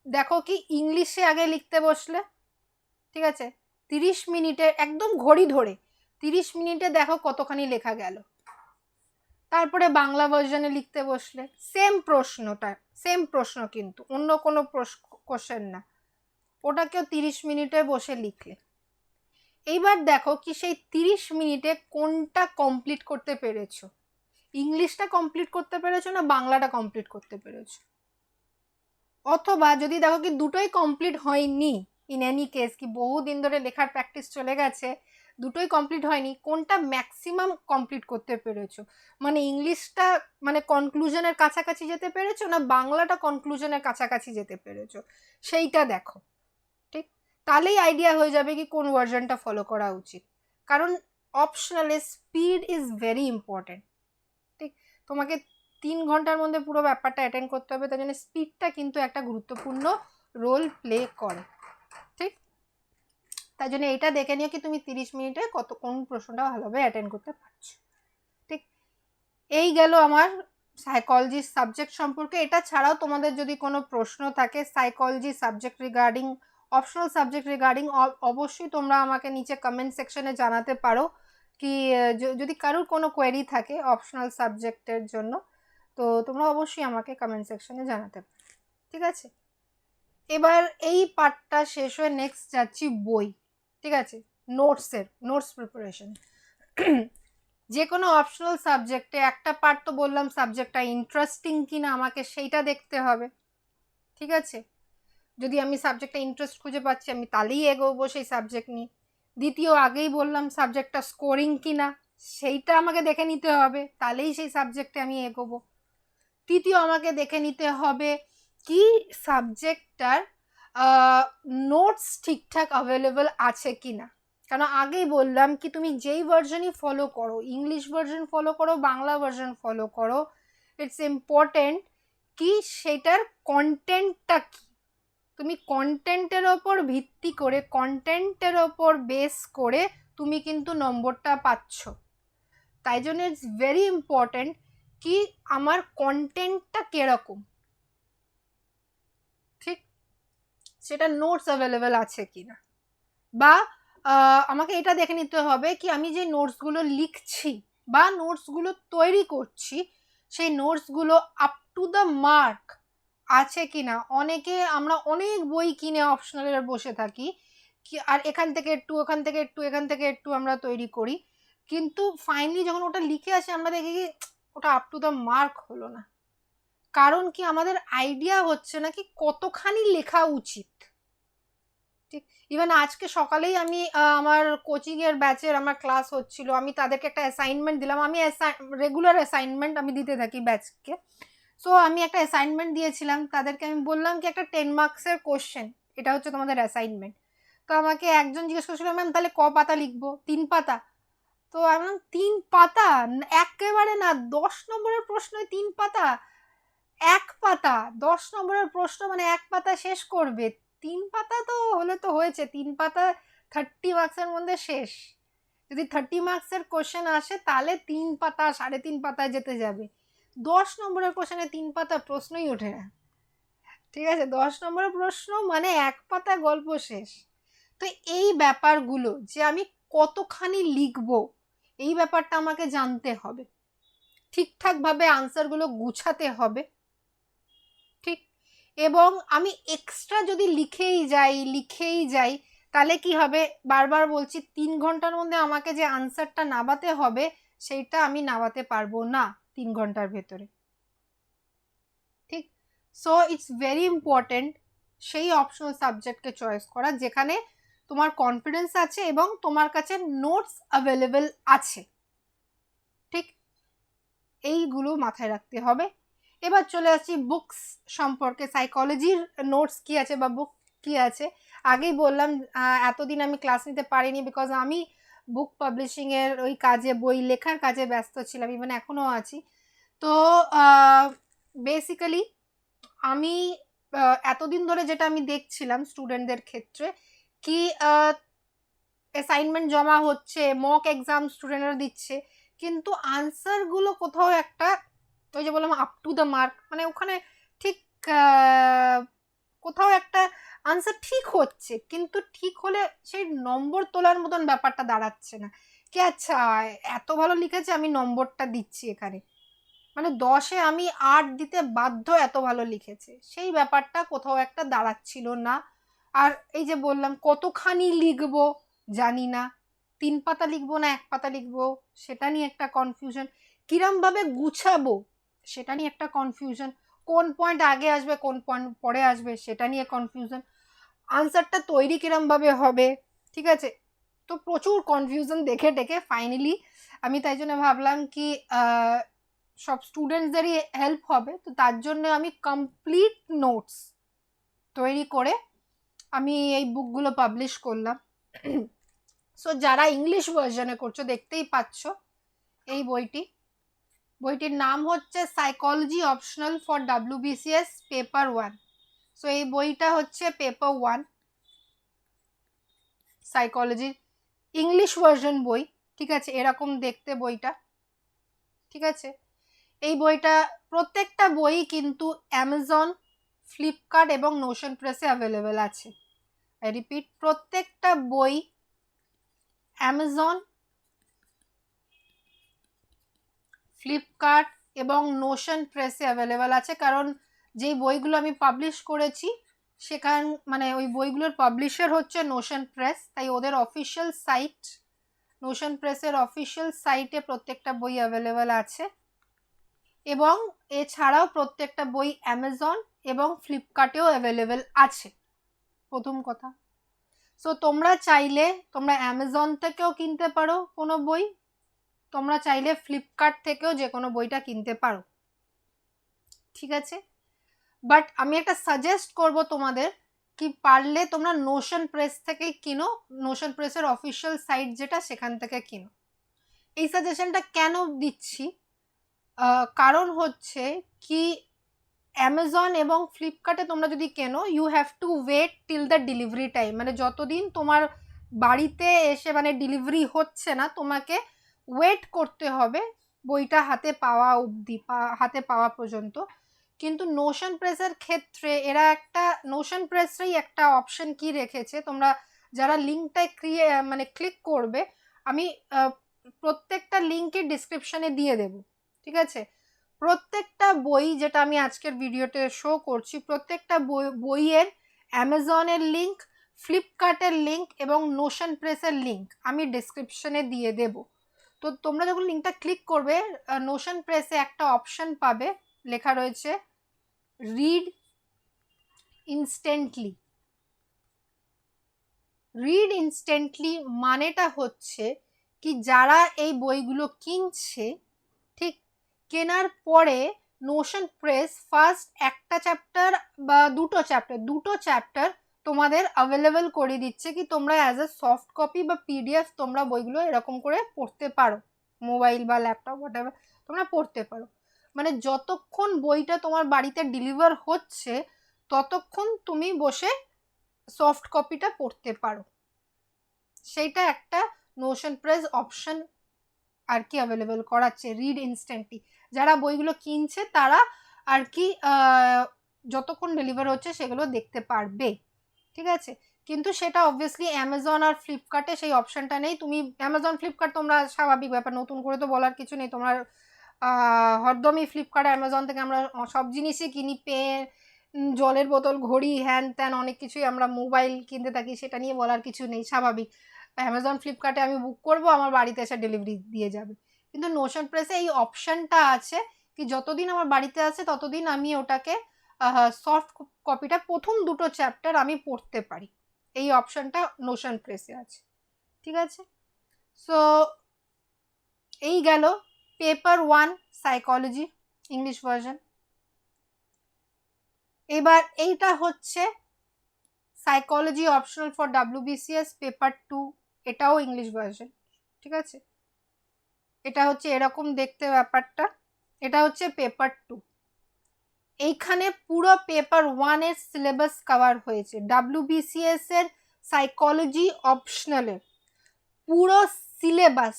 দেখো কি ইংলিশে আগে লিখতে বসলে, ঠিক আছে, 30 মিনিটে একদম ঘড়ি ধরে 30 মিনিটে দেখো কতখানি লেখা গেল। তারপরে বাংলা ভার্জনে লিখতে বসলে সেম প্রশ্ন কিন্তু অন্য কোনো কোশ্চেন না, ওটাকেও 30 মিনিটে বসে লিখলে। এইবার দেখো কি সেই 30 মিনিটে কোনটা কমপ্লিট করতে পেরেছো, ইংলিশটা কমপ্লিট করতে পেরেছো না বাংলাটা কমপ্লিট করতে পেরেছো। অথবা যদি দেখো কি দুটোই কমপ্লিট হয়নি, ইন এনি কেস কি বহুদিন ধরে লেখার প্র্যাকটিস চলে গেছে, দুটোই কমপ্লিট হয়নি, কোনটা ম্যাক্সিমাম কমপ্লিট করতে পেরেছো, মানে ইংলিশটা মানে কনক্লুশনের কাছাকাছি যেতে পেরেছো না বাংলাটা কনক্লুশনের কাছাকাছি যেতে পেরেছো, সেইটা দেখো, ঠিক। তাহলেই আইডিয়া হয়ে যাবে কি কোন ভার্জনটা ফলো করা উচিত। কারণ অপশনালে স্পিড ইজ ভেরি ইম্পর্টেন্ট, ঠিক। তোমাকে 3 ঘন্টার মধ্যে পুরো ব্যাপারটা অ্যাটেন্ড করতে হবে, তাই জন্য স্পিডটা কিন্তু একটা গুরুত্বপূর্ণ রোল প্লে করে, ঠিক। তাই জন্য এটা দেখে নিও কি তুমি 30 মিনিটে কোন প্রশ্নটা ভালোভাবে অ্যাটেন্ড করতে পারছো, ঠিক। এই গেল আমার সাইকোলজি সাবজেক্ট সম্পর্কে। এটা ছাড়াও তোমাদের যদি কোনো প্রশ্ন থাকে psychology subject regarding, optional subject regarding, অবশ্যই তোমরা আমাকে নিচে কমেন্ট সেকশনে জানাতে পারো কি যদি কারোর কোনো কোয়েরি থাকে অপশনাল সাবজেক্টের জন্য, তো তোমরা অবশ্যই আমাকে কমেন্ট সেকশনে জানাতে পারো, ঠিক আছে। এবার এই পার্টটা শেষ হয়ে নেক্সট যাচ্ছি বই, ঠিক আছে, নোটস প্রিপারেশন। যে কোনো অপশনাল সাবজেক্টে একটা পার্ট তো বললাম সাবজেক্টটা ইন্টারেস্টিং কিনা আমাকে সেইটা দেখতে হবে, ঠিক আছে। যদি আমি সাবজেক্টটা ইন্টারেস্ট খুঁজে পাচ্ছি আমি তাহলেই এগোবো সেই সাবজেক্ট নিয়ে। দ্বিতীয় আগেই বললাম সাবজেক্টটা স্কোরিং কিনা সেইটা আমাকে দেখে নিতে হবে, তাহলেই সেই সাবজেক্টে আমি এগোবো। তৃতীয় আমাকে দেখে নিতে হবে কি সাবজেক্টটার নোটস ঠিকঠাক অ্যাভেলেবল আছে কিনা। কেন আগেই বললাম কি তুমি যেই ভার্জনই ফলো করো, ইংলিশ ভার্জন ফলো করো বাংলা ভার্জন ফলো করো, ইটস ইম্পর্টেন্ট কি সেটার কন্টেন্টটা কি, তুমি কন্টেন্টের ওপর ভিত্তি করে কন্টেন্টের ওপর বেস করে তুমি কিন্তু নম্বরটা পাচ্ছ। তাই জন্য ইটস ভেরি ইম্পর্টেন্ট কি আমার কন্টেন্টটা কিরকম, ঠিক, সেটা নোটস অ্যাভেলেবেল আছে কিনা। বা আমাকে এটা দেখে নিতে হবে কি আমি যে নোটসগুলো লিখছি বা নোটসগুলো তৈরি করছি সেই নোটসগুলো আপ টু দ্য মার্ক আছে কিনা। আমরা অনেক বই কিনে অপশনালের বসে থাকি কি আর এখান থেকে একটু ওখান থেকে একটু এখান থেকে একটু আমরা তৈরি করি, কিন্তু ফাইনালি যখন ওটা লিখে আসে আমরা দেখি কি ওটা আপ টু দ্য মার্ক হলো না। কারণ কি আমাদের আইডিয়া হচ্ছে না কি কতখানি লেখা উচিত, ঠিক। ইভেন আজকে সকালেই আমি আমার কোচিংয়ের ব্যাচের আমার ক্লাস হচ্ছিল, আমি তাদেরকে একটা অ্যাসাইনমেন্ট দিলাম, আমি রেগুলার অ্যাসাইনমেন্ট আমি দিতে থাকি ব্যাচকে। সো আমি একটা অ্যাসাইনমেন্ট দিয়েছিলাম তাদেরকে, আমি বললাম কি একটা 10 মার্কসের কোশ্চেন, এটা হচ্ছে তোমাদের অ্যাসাইনমেন্ট। তো আমাকে একজন জিজ্ঞেস করছিল ম্যাম তাহলে ক পাতা লিখবো, 3 পাতা। তো আমি বললাম 3 পাতা একেবারে না, 10 নম্বরের প্রশ্নই 3 পাতা, 1 পাতা 10 নম্বরের প্রশ্ন মানে 1 পাতা শেষ করবে, 3 পাতা তো হলে তো হয়েছে, 3 পাতা 30 মার্কসের মধ্যে শেষ। যদি 30 মার্কসের কোশ্চেন আসে তাহলে 3 পাতা 3.5 পাতায় যেতে যাবে, 10 নম্বরের কোশ্চেনে 3 পাতা প্রশ্নই ওঠে না, ঠিক আছে। 10 নম্বরের প্রশ্ন মানে 1 পাতা গল্প শেষ। তো এই ব্যাপারগুলো যে আমি কতখানি লিখবো এই ব্যাপারটা আমাকে জানতে হবে, ঠিকঠাকভাবে আনসারগুলো গুছাতে হবে, ঠিক। এবং আমি এক্সট্রা যদি লিখেই যাই তাহলে কি হবে, বারবার বলছি 3 ঘন্টার মধ্যে আমাকে যে আনসারটা নামাতে হবে সেইটা আমি নামাতে পারবো না 3 ঘন্টার ভেতরে, ঠিক। সো ইটস ভেরি ইম্পর্টেন্ট সেই অপশনাল সাবজেক্টকে চয়েস করা যেখানে তোমার কনফিডেন্স আছে এবং তোমার কাছে নোটস অ্যাভেলেবেল আছে, ঠিক। এইগুলো মাথায় রাখতে হবে। এবার চলে আসছি বুকস সম্পর্কে, সাইকোলজির নোটস কি আছে বা বুক কি আছে। আগেই বললাম এতদিন আমি ক্লাস নিতে পারিনি বিকজ আমি বুক পাবলিশিংয়ের ওই কাজে, বই লেখার কাজে ব্যস্ত ছিলাম, ইভেন এখনও আছি। তো বেসিক্যালি আমি এতদিন ধরে যেটা আমি দেখছিলাম স্টুডেন্টদের ক্ষেত্রে, কি অ্যাসাইনমেন্ট জমা হচ্ছে, মক এক্সাম স্টুডেন্টরা দিচ্ছে, কিন্তু আনসারগুলো কোথাও একটা, ওই যে বললাম আপ টু দ্য মার্ক, মানে ওখানে ঠিক কোথাও একটা আনসার ঠিক হচ্ছে, কিন্তু ঠিক হলে সেই নম্বর তোলার মতন ব্যাপারটা দাঁড়াচ্ছে না। কি আচ্ছা এত ভালো লিখেছে, আমি নম্বরটা দিচ্ছি এখানে, মানে 10-এ আমি 8 দিতে বাধ্য, এত ভালো লিখেছে, সেই ব্যাপারটা কোথাও একটা দাঁড়াচ্ছিল না। আর এই যে বললাম কতখানি লিখবো জানি না, 3 পাতা লিখবো না 1 পাতা লিখবো সেটা নিয়ে একটা কনফিউশন, কিরমভাবে গুছাবো সেটা নিয়ে একটা কনফিউশন, কোন পয়েন্ট আগে আসবে কোন পয়েন্ট পরে আসবে সেটা নিয়ে কনফিউশন, আনসারটা তৈরি কিরমভাবে হবে, ঠিক আছে। তো প্রচুর কনফিউশন দেখে টেকে ফাইনালি আমি তাই জন্য ভাবলাম কি সব স্টুডেন্টসদেরই হেল্প হবে, তো তার জন্য আমি কমপ্লিট নোটস তৈরি করে আমি এই বুকগুলো পাবলিশ করলাম। সো যারা ইংলিশ ভার্সনে করছো দেখতেই পাচ্ছ এই বইটির নাম হচ্ছে psychology optional for WBCS paper 1। So এই বইটা হচ্ছে পেপার 1 সাইকোলজির ইংলিশ ভার্সন বই, ঠিক আছে, এরকম দেখতে বইটা, ঠিক আছে। এই বইটা প্রত্যেকটা বই কিন্তু অ্যামাজন, ফ্লিপকার্ট এবং নোশন প্রেসে অ্যাভেলেবেল আছে। আই রিপিট, প্রত্যেকটা বই অ্যামাজন, ফ্লিপকার্ট এবং নোশন প্রেসে অ্যাভেলেবেল আছে, কারণ যেই বইগুলো আমি পাবলিশ করেছি সেখান মানে ওই বইগুলোর পাবলিশার হচ্ছে নোশন প্রেস, তাই ওদের অফিসিয়াল সাইট, নোশন প্রেসের অফিসিয়াল সাইটে প্রত্যেকটা বই অ্যাভেলেবেল আছে, এবং এছাড়াও প্রত্যেকটা বই অ্যামাজন এবং ফ্লিপকার্টেও অ্যাভেলেবেল আছে, প্রথম কথা। সো তোমরা চাইলে তোমরা অ্যামাজন থেকেও কিনতে পারো কোনো বই, তোমরা চাইলে ফ্লিপকার্ট থেকেও যে কোনো বইটা কিনতে পারো, ঠিক আছে। বাট আমি একটা সাজেস্ট করব তোমাদের, কি পারলে তোমরা নোশন প্রেস থেকেই কিনো, নোশন প্রেসের অফিসিয়াল সাইট যেটা সেখান থেকে কিনো। এই সাজেশনটা কেন দিচ্ছি, কারণ হচ্ছে কি অ্যামাজন এবং ফ্লিপকার্টে তোমরা যদি কেনো, you have to wait till the delivery time, মানে যতদিন তোমার বাড়িতে এসে মানে ডেলিভারি হচ্ছে না তোমাকে ওয়েট করতে হবে বইটা হাতে পাওয়া অবধি, হাতে পাওয়া পর্যন্ত। কিন্তু নোশন প্রেসের ক্ষেত্রে এরা একটা, নোশন প্রেসেরই একটা অপশন কি রেখেছে, তোমরা যারা লিঙ্কটায় মানে ক্লিক করবে, আমি প্রত্যেকটা লিঙ্কই ডিসক্রিপশনে দিয়ে দেব, ঠিক আছে। প্রত্যেকটা বই যেটা আমি আজকের ভিডিওতে শো করছি, প্রত্যেকটা বইয়ের অ্যামাজনের লিঙ্ক, ফ্লিপকার্টের লিঙ্ক এবং নোশন প্রেসের লিঙ্ক আমি ডিসক্রিপশনে দিয়ে দেব। তো তোমরা যখন লিঙ্কটা ক্লিক করবে, নোশন প্রেসে একটা অপশন পাবে, লেখা রয়েছে রিড ইনস্ট্যান্টলি। রিড ইনস্ট্যান্টলি মানেটা হচ্ছে কি যারা এই বইগুলো কিনছে, ঠিক কেনার পরে নোশন প্রেস ফার্স্ট একটা চ্যাপ্টার বা দুটো চ্যাপ্টার তোমাদের অ্যাভেলেবেল করে দিচ্ছে, কি তোমরা অ্যাজ এ সফট কপি বা PDF তোমরা বইগুলো এরকম করে পড়তে পারো, মোবাইল বা ল্যাপটপ হোয়াটএভার তোমরা পড়তে পারো। মানে যতক্ষণ বইটা তোমার বাড়িতে ডেলিভার হচ্ছে ততক্ষণ তুমি বসে সফট কপিটা পড়তে পারো, সেইটা একটা নোশন প্রেস অপশন আর কি অ্যাভেলেবেল করাচ্ছে রিড ইনস্ট্যান্টলি। যারা বইগুলো কিনছে তারা আর কি যতক্ষণ ডেলিভার হচ্ছে সেগুলো দেখতে পারবে, ঠিক আছে। কিন্তু সেটা অবভিয়াসলি অ্যামাজন আর ফ্লিপকার্টে সেই অপশনটা নেই। তুমি অ্যামাজন ফ্লিপকার্ট তোমরা স্বাভাবিক ব্যাপার, নতুন করে তো বলার কিছু নেই, তোমার হরদমই ফ্লিপকার্ট অ্যামাজন থেকে আমরা সব জিনিসই কিনি, পেন, জলের বোতল, ঘড়ি, হ্যান ত্যান অনেক কিছুই, আমরা মোবাইল কিনতে থাকি, সেটা নিয়ে বলার কিছু নেই, স্বাভাবিক। অ্যামাজন ফ্লিপকার্টে আমি বুক করব, আমার বাড়িতে এসে ডেলিভারি দিয়ে যাবে। কিন্তু নোশন প্রেসে এই অপশানটা আছে কি যতদিন আমার বাড়িতে আছে ততদিন আমি ওটাকে সফট কপিটা প্রথম দুটো চ্যাপ্টার আমি পড়তে পারি, এই অপশানটা নোশন প্রেসে আছে, ঠিক আছে। সো এই গেল পেপার 1 সাইকোলজি ইংলিশ ভার্সন। এবার এইটা হচ্ছে psychology optional for WBCS paper 2, এটাও ইংলিশ ভার্সন। ঠিক আছে, এটা হচ্ছে এরকম দেখতে ব্যাপারটা। এটা হচ্ছে পেপার 2। এইখানে পুরো পেপার 1 এর সিলেবাস কভার হয়েছে। WBCS এর সাইকোলজি অপশনালের পুরো সিলেবাস,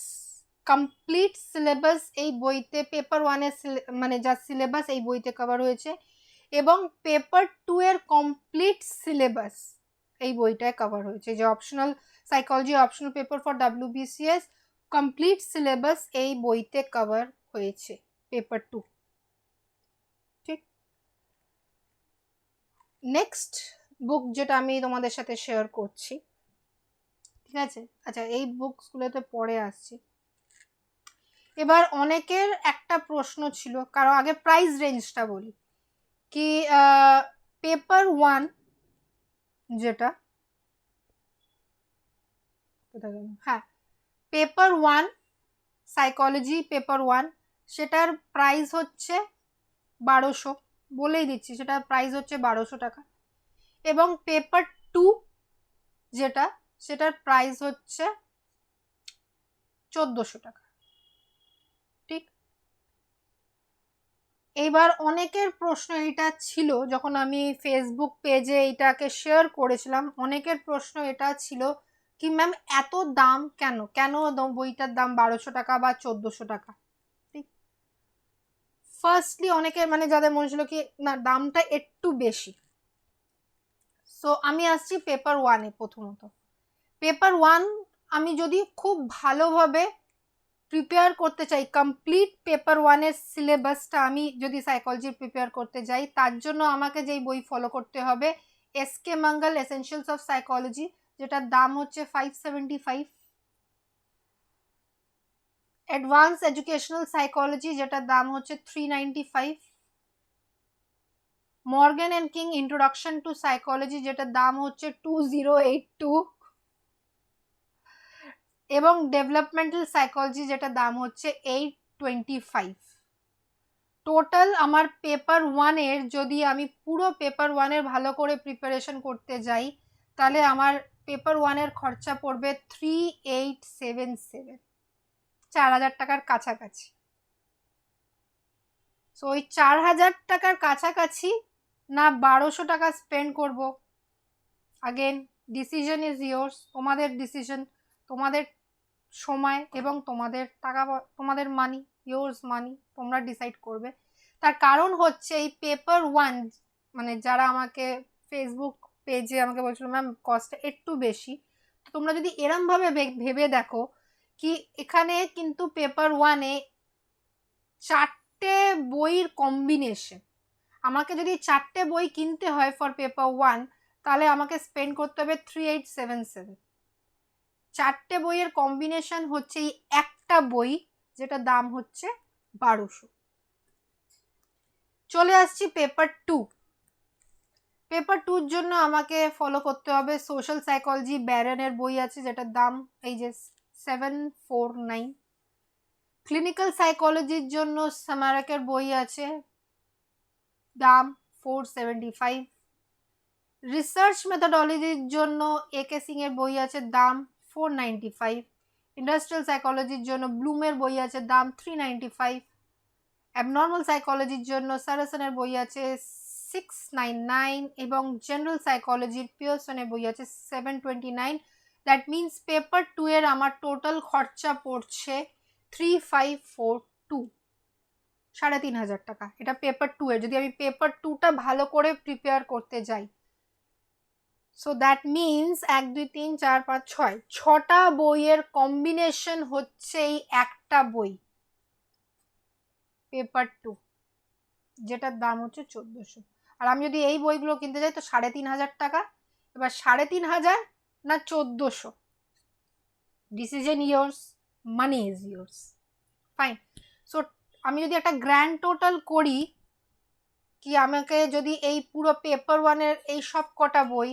কমপ্লিট সিলেবাস এই বইতে, পেপার 1 এর মানে যা সিলেবাস এই বইতে কভার হয়েছে, এবং পেপার 2 এর কমপ্লিট সিলেবাস এই বইটায় কভার হয়েছে। যে optional psychology optional paper for WBCS complete syllabus এই বইতে কভার হয়েছে, পেপার 2। ঠিক, নেক্সট বুক যেটা আমি তোমাদের সাথে শেয়ার করছি, ঠিক আছে, আচ্ছা এই বুকসগুলোতে পরে আসছি। এবার অনেকের একটা প্রশ্ন ছিল, কারো আগে প্রাইস রেঞ্জটা বলি, কি পেপার 1 যেটা, হ্যাঁ পেপার 1 সাইকোলজি পেপার 1, সেটার প্রাইস হচ্ছে 1200, বলেই দিচ্ছি সেটার প্রাইস হচ্ছে 1200 টাকা। এবং পেপার 2 যেটা, সেটার প্রাইস হচ্ছে 1400 টাকা। ঠিক, এবার অনেকের প্রশ্ন এটা ছিল, যখন আমি ফেসবুক পেজে এটাকে শেয়ার করেছিলাম, অনেকের প্রশ্ন এটা ছিল কি ম্যাম এত দাম কেন, কেন বইটার দাম 1200 টাকা বা 1400 টাকা। ঠিক, ফার্স্টলি অনেকের মানে যাদের মনে ছিল কি না দামটা একটু বেশি। সো আমি আসছি পেপার 1-এ। প্রথমত পেপার 1 আমি যদি খুব ভালোভাবে প্রিপেয়ার করতে চাই, কমপ্লিট পেপার 1 এর সিলেবাসটা আমি যদি সাইকোলজি প্রিপেয়ার করতে যাই, তার জন্য আমাকে যেই বই ফলো করতে হবে SK Mangal essentials of psychology, যেটার দাম হচ্ছে 575, অ্যাডভান্স এডুকেশনাল সাইকোলজি যেটার দাম হচ্ছে 395, Morgan and king introduction to psychology যেটার দাম হচ্ছে 2082, এবং ডেভেলপমেন্টাল সাইকোলজি যেটার দাম হচ্ছে 825। টোটাল আমার পেপার 1 এর যদি আমি পুরো পেপার 1 এর ভালো করে প্রিপারেশন করতে যাই, তাহলে আমার পেপার 1 এর খরচা পড়বে 3877, 4000 টাকার কাছাকাছি। সো ওই 4000 টাকার কাছাকাছি না 1200 টাকা স্পেন্ড করব, আগেন ডিসিশন ইজ ইয়োর্স, তোমাদের ডিসিশন, তোমাদের সময় এবং তোমাদের টাকা, তোমাদের মানি, ইয়োর্স মানি, তোমরা ডিসাইড করবে। তার কারণ হচ্ছে এই পেপার 1 মানে যারা আমাকে ফেসবুক পেজে আমাকে বলছিল ম্যাম কস্টটা একটু বেশি, তো তোমরা যদি এরমভাবে ভেবে দেখো কি এখানে কিন্তু পেপার 1-এ 4টে বইয়ের কম্বিনেশন, আমাকে যদি 4টে বই কিনতে হয় ফর পেপার 1, তাহলে আমাকে স্পেন্ড করতে হবে 3877। 4টে বইয়ের কম্বিনেশন হচ্ছে এই একটা বই, যেটা দাম হচ্ছে 1200। চলে আসছি পেপার 2। পেপার 2-র জন্য আমাকে ফলো করতে হবে সোশ্যাল সাইকোলজি, ব্যারনের বই আছে যেটার দাম এই যে 749। ক্লিনিক্যাল সাইকোলজির জন্য সামারাকের বই আছে, দাম 475। রিসার্চ মেথোডোলজির জন্য AK সিং এর বই আছে, দাম 495। ইন্ডাস্ট্রিয়াল সাইকোলজির জন্য ব্লুমের বই আছে, দাম 395। অ্যাবনর্মাল সাইকোলজির জন্য সারাসনের বই আছে 699, এবং জেনারেল সাইকোলজির পিয়ারসনের বই আছে 729। দ্যাট মিনস পেপার 2 এর আমার টোটাল খরচা পড়ছে 3542, 3500 টাকা। এটা পেপার 2 এর, যদি আমি পেপার 2টা ভালো করে প্রিপেয়ার করতে যাই। সো দ্যাট মিনস 1 2 3 4 5 6, 6টা বইয়ের কম্বিনেশন হচ্ছে এই একটা বই পেপার 2, যেটার দাম হচ্ছে 1400। আর আমি যদি এই বইগুলো কিনতে যাই তো 3500 টাকা। এবার 3500 না 1400, decision yours, money is yours, fine. So আমি যদি একটা গ্র্যান্ড টোটাল করি, কি আমাকে যদি এই পুরো পেপার 1 এর এই সব কটা বই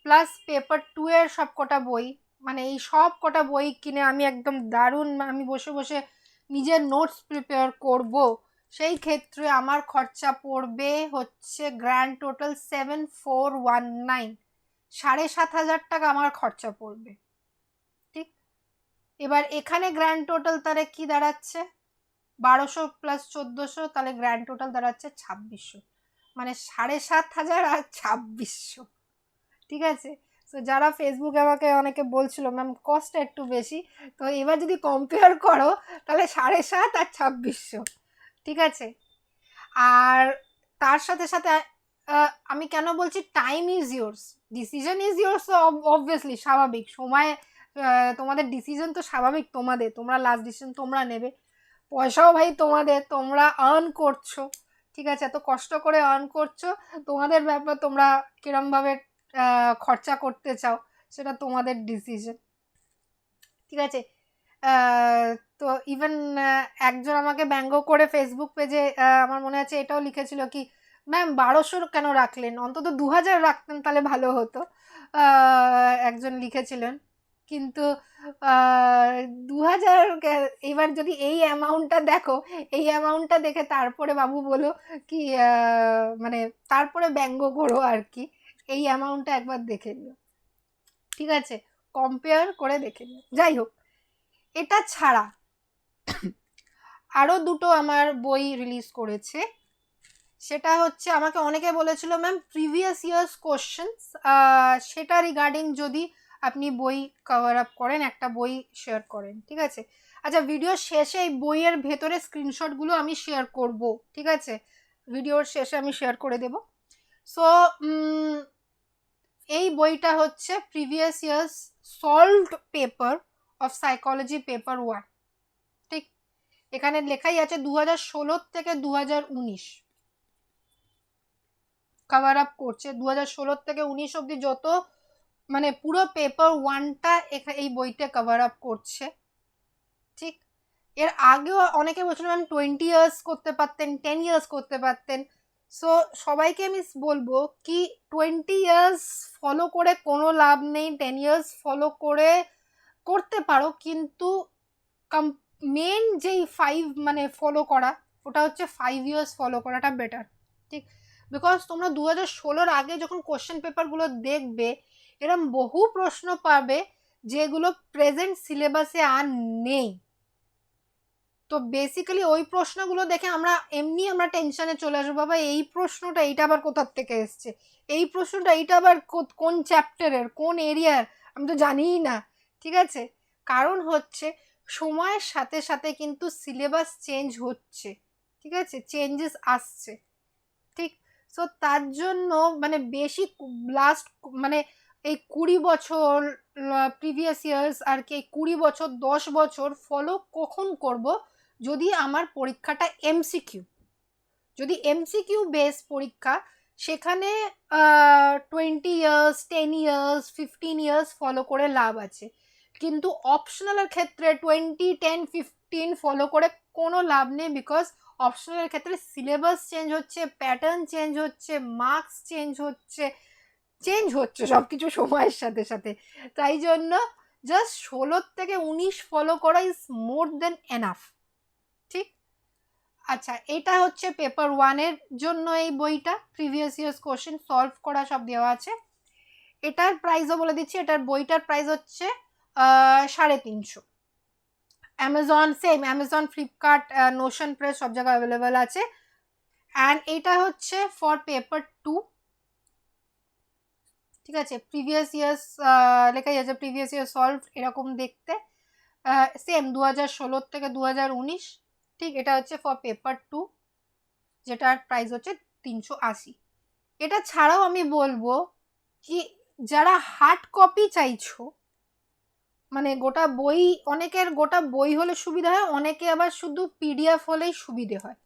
প্লাস পেপার 2 এর সব কটা বই, মানে এই সব কটা বই কিনে আমি একদম দারুণ আমি বসে বসে নিজের নোটস প্রিপেয়ার করব, সেই ক্ষেত্রে আমার খরচা পড়বে হচ্ছে গ্র্যান্ড টোটাল 7419, 7500 টাকা আমার খরচা পড়বে। ঠিক, এবার এখানে গ্র্যান্ড টোটাল তাহলে কি দাঁড়াচ্ছে, 1200 প্লাস 1400, তাহলে গ্র্যান্ড টোটাল দাঁড়াচ্ছে 2600, মানে 7500 আর 2600। ঠিক আছে, তো যারা ফেসবুকে আমাকে অনেকে বলছিল ম্যাম কস্টটা একটু বেশি, তো এবার যদি কম্পেয়ার করো তাহলে 7500 আর 2600। ঠিক আছে, আর তার সাথে সাথে আমি কেন বলছি time is yours, decision is yours, obviously স্বাভাবিক সময়, তোমাদের ডিসিশন তো স্বাভাবিক, তোমরা লাস্ট ডিসিশন তোমরা নেবে, পয়সাও ভাই তোমাদের, তোমরা আর্ন করছো। ঠিক আছে, এত কষ্ট করে আর্ন করছো, তোমাদের ব্যাপার, তোমরা কিরমভাবে খরচা করতে চাও সেটা তোমাদের ডিসিশন। ঠিক আছে, তো ইভেন একজন আমাকে ব্যঙ্গ করে ফেসবুক পেজে আমার মনে আছে এটাও লিখেছিল কি ম্যাম 1200 কেন রাখলেন, অন্তত 2000 রাখতেন তাহলে ভালো হতো, একজন লিখেছিলেন। কিন্তু 2000, এবার যদি এই অ্যামাউন্টটা দেখো, এই অ্যামাউন্টটা দেখে তারপরে বাবু বলো কি, মানে তারপরে ব্যঙ্গ করো আর কি, এই অ্যামাউন্টটা একবার দেখে নিও। ঠিক আছে, কম্পেয়ার করে দেখে নিও। যাই হোক, এটা ছাড়া আরও দুটো আমার বই রিলিজ করেছে, সেটা হচ্ছে আমাকে অনেকে বলেছিল ম্যাম প্রিভিয়াস ইয়ার্স কোশ্চেন্স, সেটা রিগার্ডিং যদি আপনি বই কভার আপ করেন, একটা বই শেয়ার করেন। ঠিক আছে, আচ্ছা ভিডিও শেষে এই বইয়ের ভেতরে স্ক্রিনশটগুলো আমি শেয়ার করব। ঠিক আছে, ভিডিওর শেষে আমি শেয়ার করে দেব। সো এই বইটা হচ্ছে previous years solved paper of psychology paper 1। ঠিক, এখানে লেখাই আছে 2016 থেকে 2019 কভার আপ করছে, 2016 থেকে 19 অব্দি যত, মানে পুরো পেপার 1টা এই বইতে কভার আপ করছে। ঠিক, এর আগেও অনেকে বলছিল ম্যাম 20 ইয়ার্স করতে পারতেন, 10 ইয়ার্স করতে পারতেন। সো সবাইকে আমি বলবো কি 20 ইয়ার্স ফলো করে কোনো লাভ নেই, 10 ইয়ার্স ফলো করে করতে পারো, কিন্তু মেন যেই 5 মানে ফলো করা, ওটা হচ্ছে 5 ইয়ার্স ফলো করাটা বেটার। ঠিক, বিকজ তোমরা 2016-র আগে যখন কোশ্চেন পেপারগুলো দেখবে, এরম বহু প্রশ্ন পাবে যেগুলো প্রেজেন্ট সিলেবাসে আর নেই। তো বেসিক্যালি ওই প্রশ্নগুলো দেখে আমরা টেনশনে চলে আসবো, বাবা এই প্রশ্নটা এইটা আবার কোথার থেকে এসছে, এই প্রশ্নটা এইটা আবার কোন চ্যাপ্টারের কোন এরিয়ার, আমি তো জানিই না। ঠিক আছে, কারণ হচ্ছে সময়ের সাথে সাথে কিন্তু সিলেবাস চেঞ্জ হচ্ছে। ঠিক আছে, চেঞ্জেস আসছে। ঠিক, সো তার জন্য মানে বেশি লাস্ট মানে এই 20 বছর প্রিভিয়াস ইয়ার্স আর কি, 20 বছর 10 বছর ফলো কখন করব, যদি আমার পরীক্ষাটা এমসিকিউ, যদি এমসিকিউ বেস পরীক্ষা, সেখানে 20 ইয়ার্স 10 ইয়ার্স 15 ইয়ার্স ফলো করে লাভ আছে, কিন্তু অপশনালের ক্ষেত্রে 20 10 15 ফলো করে কোনো লাভ নেই, বিকজ অপশনালের ক্ষেত্রে সিলেবাস চেঞ্জ হচ্ছে, প্যাটার্ন চেঞ্জ হচ্ছে, মার্কস চেঞ্জ হচ্ছে সব কিছু সময়ের সাথে সাথে। তাই জন্য জাস্ট 16 থেকে 19 ফলো করা ইজ মোর দেন এনাফ। ঠিক, আচ্ছা এটা হচ্ছে পেপার 1-এর জন্য এই বইটা, প্রিভিয়াস ইয়ার্স কোশ্চেন সলভ করা সব দেওয়া আছে। এটার প্রাইসও বলে দিচ্ছি, এটার বইটার প্রাইস হচ্ছে 350। Amazon same, Amazon Flipkart Notion press সব জায়গায় অ্যাভেলেবেল আছে। অ্যান্ড এটা হচ্ছে ফর পেপার 2। ঠিক আছে, প্রিভিয়াস ইয়ার্স লেখাই আছে প্রিভিয়াস ইয়ার সলভ, এরকম দেখতে সেম 2016 থেকে 2019। ঠিক, এটা হচ্ছে ফর পেপার 2, যেটার প্রাইস হচ্ছে 380। এটা ছাড়াও আমি বলবো কি যারা হার্ড কপি চাইছো, মানে গোটা বই, অনেকের গোটা বই হলে সুবিধা হয়, অনেকে আবার শুধু পিডিএফ হলেই সুবিধে হয়।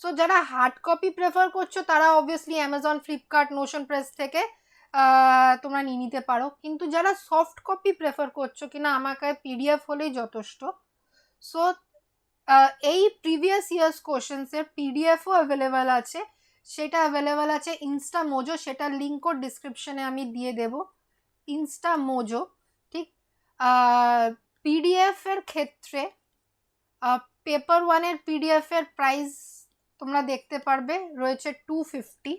সো যারা হার্ড কপি প্রেফার করছো তারা obviously Amazon Flipkart Notion press থেকে তোমরা নিয়ে নিতে পারো, কিন্তু যারা সফট কপি প্রেফার করছো কিনা আমাকে পিডিএফ হলেই যথেষ্ট, সো এই প্রিভিয়াস ইয়ার্স কোশ্চেন্সের পিডিএফও অ্যাভেলেবেল আছে, সেটা অ্যাভেলেবেল আছে ইনস্টামোজো, সেটার লিঙ্কও ডিসক্রিপশনে আমি দিয়ে দেব, ইনস্টামোজো। ঠিক, পিডিএফের ক্ষেত্রে পেপার 1-এর পিডিএফের প্রাইস তোমরা দেখতে পারবে রয়েছে 250।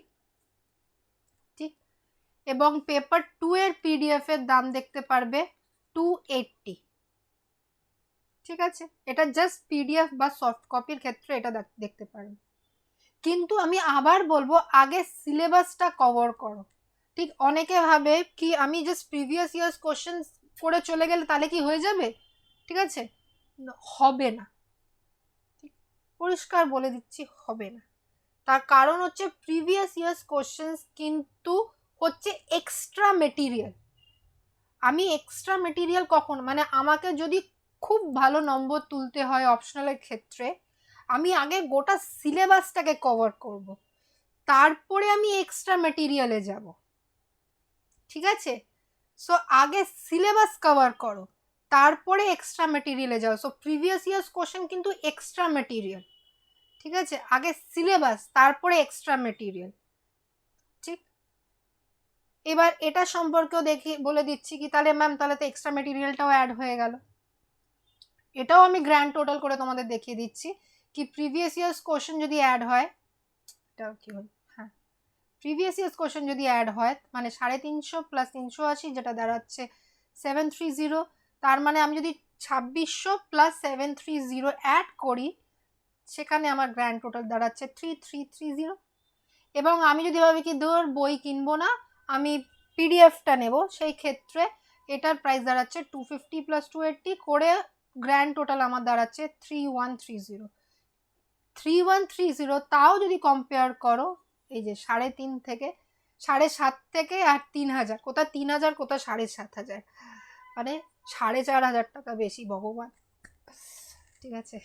ঠিক, এবং পেপার 2-এর পিডিএফের দাম দেখতে পারবে 280। ঠিক আছে, এটা জাস্ট পিডিএফ বা সফট কপির ক্ষেত্রে এটা দেখতে পারেন। কিন্তু আমি আবার বলবো আগে সিলেবাসটা কভার করো। ঠিক, অনেকে ভাবে কি আমি জাস্ট প্রিভিয়াস ইয়ার্স কোশ্চেন করে চলে গেলে তাহলে কি হয়ে যাবে, ঠিক আছে, হবে না, ঠিক, পরিষ্কার বলে দিচ্ছি হবে না। তার কারণ হচ্ছে প্রিভিয়াস ইয়ার্স কোশ্চেন কিন্তু হচ্ছে এক্সট্রা মেটেরিয়াল। আমি এক্সট্রা মেটেরিয়াল কখন, মানে আমাকে যদি খুব ভালো নম্বর তুলতে হয় অপশনালের ক্ষেত্রে, আমি আগে গোটা সিলেবাসটাকে কভার করব, তারপরে আমি এক্সট্রা মেটেরিয়ালে যাব, ঠিক আছে। সো আগে সিলেবাস কভার করো, তারপরে এক্সট্রা মেটেরিয়ালে যাও। সো প্রিভিয়াস ইয়ার্স কোশ্চেন কিন্তু এক্সট্রা মেটেরিয়াল, ঠিক আছে, আগে সিলেবাস তারপরে এক্সট্রা মেটেরিয়াল, ঠিক। এবার এটা সম্পর্কেও বলে দিচ্ছি কি, তাহলে ম্যাম তাহলে তো এক্সট্রা মেটেরিয়ালটাও অ্যাড হয়ে গেল। এটাও আমি গ্র্যান্ড টোটাল করে তোমাদের দেখিয়ে দিচ্ছি কি প্রিভিয়াস ইয়ার্স কোশ্চেন যদি অ্যাড হয়, এটা কি হল, হ্যাঁ, প্রিভিয়াস ইয়ার্স কোশ্চেন যদি অ্যাড হয় মানে 350 প্লাস 380 যেটা দাঁড়াচ্ছে 730, তার মানে আমি যদি 2600 প্লাস 730 অ্যাড করি, সেখানে আমার গ্র্যান্ড টোটাল দাঁড়াচ্ছে 3330। এবং আমি যদি ভাবি কি ধর বই কিনবো না, আমি পিডিএফটা নেব, সেই ক্ষেত্রে এটার প্রাইস দাঁড়াচ্ছে 250 প্লাস 280 করে গ্র্যান্ড টোটাল আমার দাঁড়াচ্ছে 3130। তাও যদি কম্পেয়ার করো এই যে 3.5 থেকে 7.5 থেকে আর 3000, কোথায় 3000 কোথায় 7,500, মানে 4,500 টাকা বেশি, ভগবান, ঠিক আছে,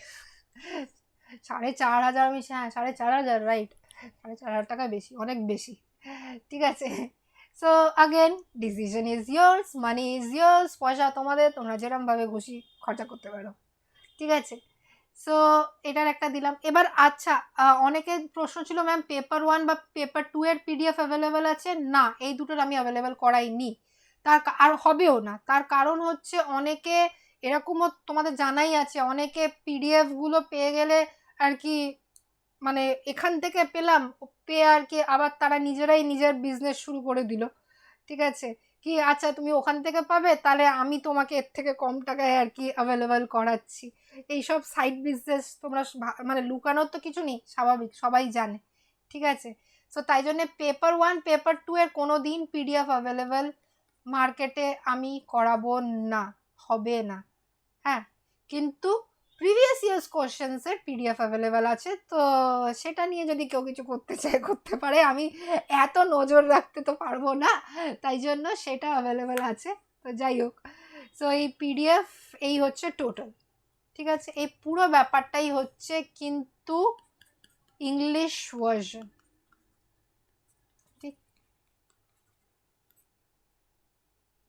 4,500, আমি হ্যাঁ 4,500, রাইট, 4,500 টাকা বেশি, অনেক বেশি, ঠিক আছে। So again decision is years, money is years, পয়সা তোমাদের, তোমরা যেরকমভাবে খুশি খরচা করতে পারো, ঠিক আছে। সো এটার একটা দিলাম। এবার আচ্ছা, অনেকের প্রশ্ন ছিল ম্যাম পেপার 1 বা পেপার 2 এর পিডিএফ অ্যাভেলেবেল আছে? না, এই দুটোর আমি অ্যাভেলেবেল করাইনি, তার আর হবেও না। তার কারণ হচ্ছে অনেকে এরকমও তোমাদের জানাই আছে, অনেকে পিডিএফগুলো পেয়ে গেলে আর কি, মানে এখান থেকে পেলাম, পেয়ে আর কি আবার তারা নিজেরাই নিজের বিজনেস শুরু করে দিল, ঠিক আছে, কি আচ্ছা তুমি ওখান থেকে পাবে, তাহলে আমি তোমাকে এর থেকে কম টাকায় আর কি অ্যাভেলেবেল করাচ্ছি। এইসব সাইড বিজনেস তোমরা মানে লুকানোর তো কিছু নেই, স্বাভাবিক, সবাই জানে, ঠিক আছে। সো তাই জন্য পেপার 1 পেপার 2 এর কোনো দিন পিডিএফ অ্যাভেলেবেল মার্কেটে আমি করাবো না, হবে না, হ্যাঁ। কিন্তু প্রিভিয়াস ইয়ার্স কোশ্চেন্সের পিডিএফ অ্যাভেলেবেল আছে, তো সেটা নিয়ে যদি কেউ কিছু করতে চায় করতে পারে, আমি এত নজর রাখতে তো পারবো না, তাই জন্য সেটা অ্যাভেলেবেল আছে। তো যাই হোক, সো এই পিডিএফ এই হচ্ছে টোটাল, ঠিক আছে, এই পুরো ব্যাপারটাই হচ্ছে কিন্তু ইংলিশ ভার্সন, ঠিক।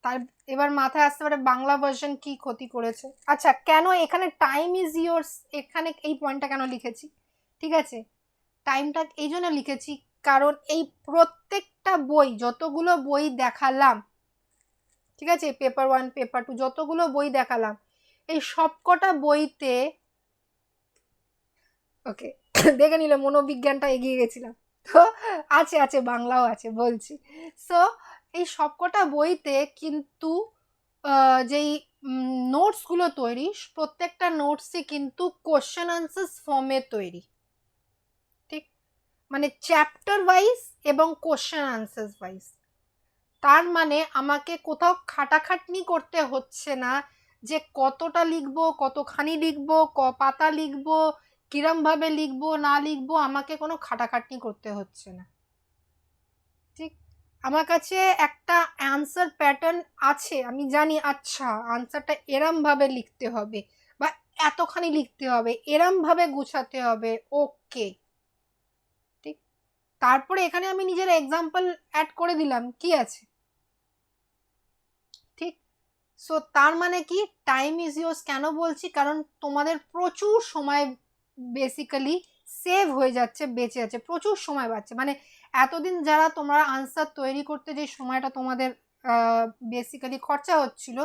তার এবার মাথায় আসতে পারে বাংলা ভার্সন কি ক্ষতি করেছে। আচ্ছা, কেন এখানে টাইম ইজ ইয়োর্স, এখানে এই পয়েন্টটা কেন লিখেছি, ঠিক আছে, টাইমটা এই জন্য লিখেছি কারণ এই প্রত্যেকটা বই, যতগুলো বই দেখালাম, ঠিক আছে, পেপার 1 পেপার 2 যতগুলো বই দেখালাম, এই সবকটা বইতে, ওকে, দেখে নিলে মনোবিজ্ঞানটা এগিয়ে গেছিলাম, তো আছে আছে বাংলাও আছে, বলছি। সো এই সবকটা বইতে কিন্তু যেই নোটসগুলো তৈরি, প্রত্যেকটা নোটসই কিন্তু কোশ্চেন আনসার্স ফর্মে তৈরি, ঠিক, মানে চ্যাপ্টার ওয়াইজ এবং কোশ্চেন আনসার্স ওয়াইজ। তার মানে আমাকে কোথাও খাটাখাটনি করতে হচ্ছে না যে কতটা লিখবো, কতখানি লিখবো, পাতা লিখবো, কিরমভাবে লিখবো না লিখবো, আমাকে কোনো খাটাখাটনি করতে হচ্ছে না, ঠিক। আমার কাছে একটা অ্যান্সার প্যাটার্ন আছে, আমি জানি আচ্ছা আনসারটা এরমভাবে লিখতে হবে বা এতখানি লিখতে হবে, এরমভাবে গুছাতে হবে, ওকে, ঠিক। তারপরে এখানে আমি নিজের এক্সাম্পল অ্যাড করে দিলাম, কি আছে, ঠিক। সো তার মানে কি টাইম ইজ ইয়োর্স কেন বলছি, কারণ তোমাদের প্রচুর সময় বেসিক্যালি সেভ হয়ে যাচ্ছে, বেঁচে যাচ্ছে, প্রচুর সময় বাঁচছে, মানে এতদিন যারা তোমরা আনসার তৈরি করতে যে সময়টা তোমাদের বেসিক্যালি খরচা হচ্ছিল,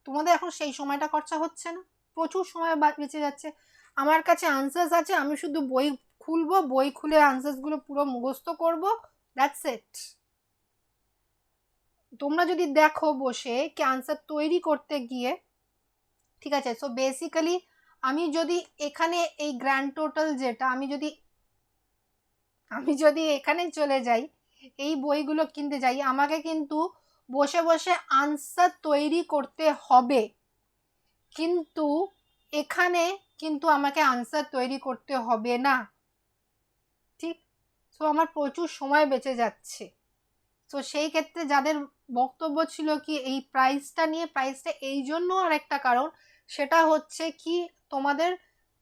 তোমাদের এখন সেই সময়টা খরচা হচ্ছে না, প্রচুর সময় বেঁচে যাচ্ছে। আমার কাছে আনসার্স আছে, আমি শুধু বই খুলবো, বই খুলে আনসার্সগুলো পুরো মুখস্থ করবো, দ্যাটস ইট। তোমরা যদি দেখো বসে কি আনসার তৈরি করতে গিয়ে, ঠিক আছে, সো বেসিক্যালি আমি যদি এখানে এই গ্র্যান্ড টোটাল যেটা আমি যদি এখানে চলে যাই, এই বইগুলো কিনতে যাই, আমাকে কিন্তু বসে বসে আনসার তৈরি করতে হবে, কিন্তু এখানে কিন্তু আমাকে আনসার তৈরি করতে হবে না। ঠিক, সো আমার প্রচুর সময় বেঁচে যাচ্ছে। তো সেই ক্ষেত্রে যাদের বক্তব্য ছিল কি এই প্রাইসটা নিয়ে, প্রাইসটা এই জন্য আর একটা কারণ, সেটা হচ্ছে কি তোমাদের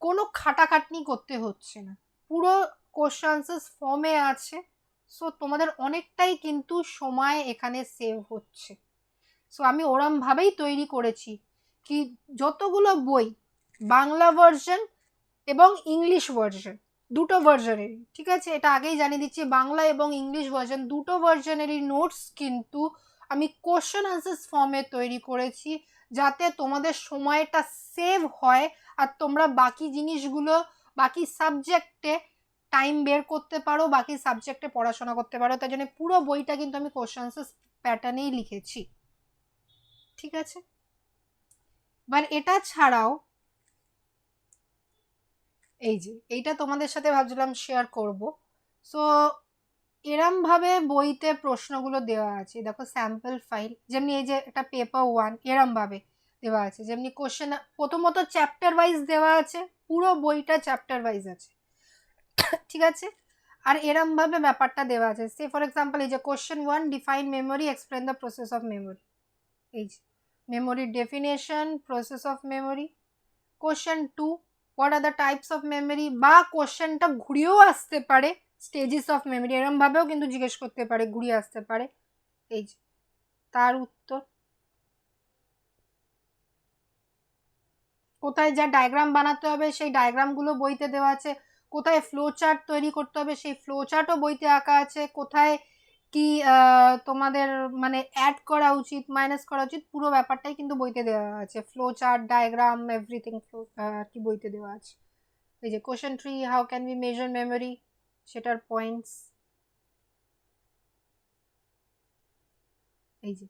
কোনো খাটাখাটনি করতে হচ্ছে না, পুরো কোশ্চেন আনসার্স ফর্মে আছে। সো তোমাদের অনেকটাই কিন্তু সময় এখানে সেভ হচ্ছে। সো আমি ওরমভাবেই তৈরি করেছি কি যতগুলো বই, বাংলা ভার্সন এবং ইংলিশ ভার্সন, দুটো ভার্সনেরই, ঠিক আছে, এটা আগেই জানিয়ে দিচ্ছি, বাংলা এবং ইংলিশ ভার্সন দুটো ভার্সনেরই নোটস কিন্তু আমি কোশ্চেন আনসার্স ফর্মে তৈরি করেছি, যাতে তোমাদের সময়টা সেভ হয় আর তোমরা বাকি জিনিসগুলো, বাকি সাবজেক্টে টাইম বের করতে পারো, বাকি সাবজেক্টে পড়াশোনা করতে পারো। তাই জন্য পুরো বইটা কিন্তু আমি কোশ্চেন আনসার্স প্যাটার্নেই লিখেছি, ঠিক আছে। এবার এটা ছাড়াও এই যে এইটা তোমাদের সাথে ভাবছিলাম শেয়ার করব। সো এরমভাবে বইতে প্রশ্নগুলো দেওয়া আছে, দেখো স্যাম্পল ফাইল, যেমনি এই যে একটা পেপার 1 এরমভাবে দেওয়া আছে, যেমনি কোশ্চেন প্রথমত চ্যাপ্টার ওয়াইজ দেওয়া আছে, পুরো বইটা চ্যাপ্টার ওয়াইজ আছে, ঠিক আছে। আর এরমভাবে ব্যাপারটা দেওয়া আছে, সে ফর এক্সাম্পল এই যে question 1 define memory, explain the process of memory, এই যে মেমোরির definition, process of memory. Question 2 what are the types of memory, বা কোশ্চেনটা ঘুরিয়েও আসতে পারে, স্টেজেস অফ মেমোরি এরমভাবেও কিন্তু জিজ্ঞেস করতে পারে, ঘুরিয়ে আসতে পারে, এই যে তার উত্তর। কোথায় যা ডায়াগ্রাম বানাতে হবে সেই ডায়াগ্রামগুলো বইতে দেওয়া আছে, কোথায় ফ্লো চার্ট তৈরি করতে হবে সেই ফ্লো চার্টও বইতে আঁকা আছে, কোথায় কি তোমাদের মানে অ্যাড করা উচিত, মাইনাস করা উচিত, পুরো ব্যাপারটাই কিন্তু বইতে দেওয়া আছে, ফ্লো চার্ট, ডায়াগ্রাম, এভরিথিং কি বইতে দেওয়া আছে। এই যে question 3 how can be measure memory, সেটার পয়েন্টস, এই যে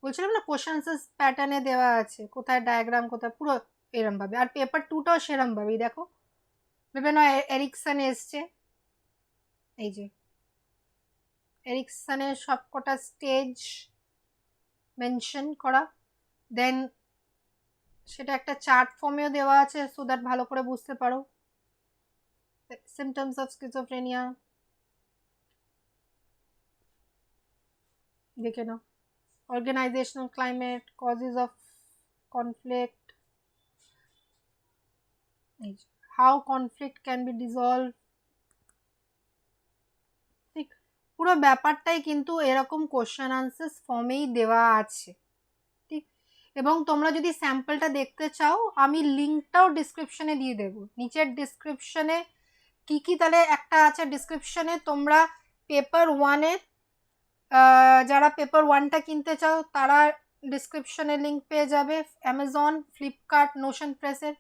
বলছিলাম না কোশ্চেন আনসার প্যাটার্নে দেওয়া আছে, কোথায় ডায়াগ্রাম, কোথায় পুরো এরম ভাবে। আর পেপার 2টাও সেরম ভাবেই, দেখো বিভিন্ন এরিকসন এসছে, এই যে এরিকসনের সবকটা স্টেজ মেনশন করা, দেন সেটা একটা চার্ট ফর্মেও দেওয়া আছে, সো দ্যাট ভালো করে বুঝতে পারো। সিমটমস অফ স্কিজোফ্রেনিয়া দেখে নাও, organizational climate, causes of conflict, how conflict can be dissolved, ঠিক, পুরো ব্যাপারটাই কিন্তু এরকম কোশ্চেন আনসার্স ফর্মেই দেওয়া আছে, ঠিক। এবং তোমরা যদি স্যাম্পলটা দেখতে চাও আমি লিঙ্কটাও ডিসক্রিপশনে দিয়ে দেবো, নিচের ডিসক্রিপশনে কি কি, তাহলে একটা আছে ডিসক্রিপশনে, তোমরা পেপার 1-এর যারা পেপার 1টা কিনতে চাও তারা ডিসক্রিপশনে লিঙ্ক পেয়ে যাবে, অ্যামাজন, ফ্লিপকার্ট, নোশন প্রেসের।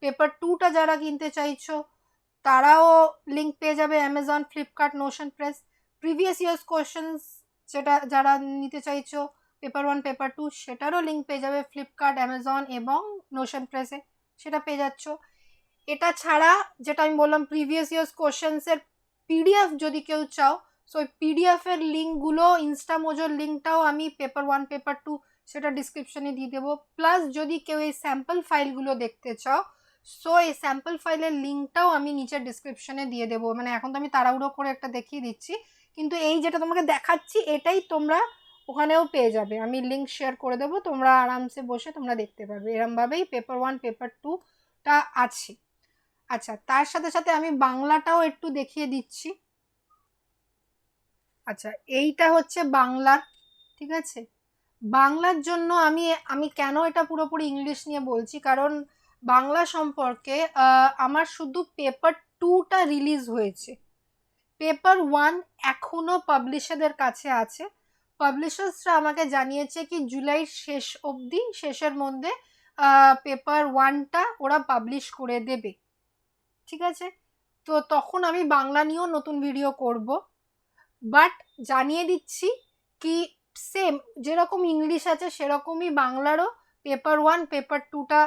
পেপার 2টা যারা কিনতে চাইছো তারাও লিঙ্ক পেয়ে যাবে, Amazon, Flipkart, Notion press. Previous years questions যেটা যারা নিতে চাইছো পেপার 1 পেপার 2 সেটারও লিঙ্ক পেয়ে যাবে ফ্লিপকার্ট, অ্যামাজন এবং নোশন প্রেসে, সেটা পেয়ে যাচ্ছ। এটা ছাড়া যেটা আমি বললাম প্রিভিয়াস ইয়ার্স কোশ্চেন্সের পিডিএফ যদি কেউ চাও, সো ওই পিডিএফের লিঙ্কগুলো, ইনস্টামোজোর লিঙ্কটাও আমি পেপার 1 পেপার 2 সেটা ডিসক্রিপশনে দিয়ে দেবো। প্লাস যদি কেউ এই স্যাম্পল ফাইলগুলো দেখতে চাও, সো এই স্যাম্পল ফাইলের লিঙ্কটাও আমি নিচের ডিসক্রিপশনে দিয়ে দেবো। মানে এখন তো আমি তাড়াহুড়ো করে একটা দেখিয়ে দিচ্ছি, কিন্তু এই যেটা তোমাকে দেখাচ্ছি এটাই তোমরা ওখানেও পেয়ে যাবে, আমি লিঙ্ক শেয়ার করে দেবো, তোমরা আরামসে বসে তোমরা দেখতে পারবে। এরমভাবেই পেপার 1 পেপার 2টা আছে। আচ্ছা, তার সাথে সাথে আমি বাংলাটাও একটু দেখিয়ে দিচ্ছি। আচ্ছা, এইটা হচ্ছে বাংলার, ঠিক আছে। বাংলার জন্য আমি আমি কেন এটা পুরোপুরি ইংলিশ নিয়ে বলছি, কারণ বাংলা সম্পর্কে আমার শুধু পেপার 2টা রিলিজ হয়েছে, পেপার 1 এখনো পাবলিশারদের কাছে আছে। পাবলিশার্সরা আমাকে জানিয়েছে কি জুলাই শেষ অবধি, শেষের মধ্যে পেপার 1টা ওরা পাবলিশ করে দেবে, ঠিক আছে। তো তখন আমি বাংলা নিয়েও নতুন ভিডিও করব, বাট জানিয়ে দিচ্ছি কি সেম যেরকম ইংলিশ আছে সেরকমই বাংলারও পেপার 1 পেপার 2টা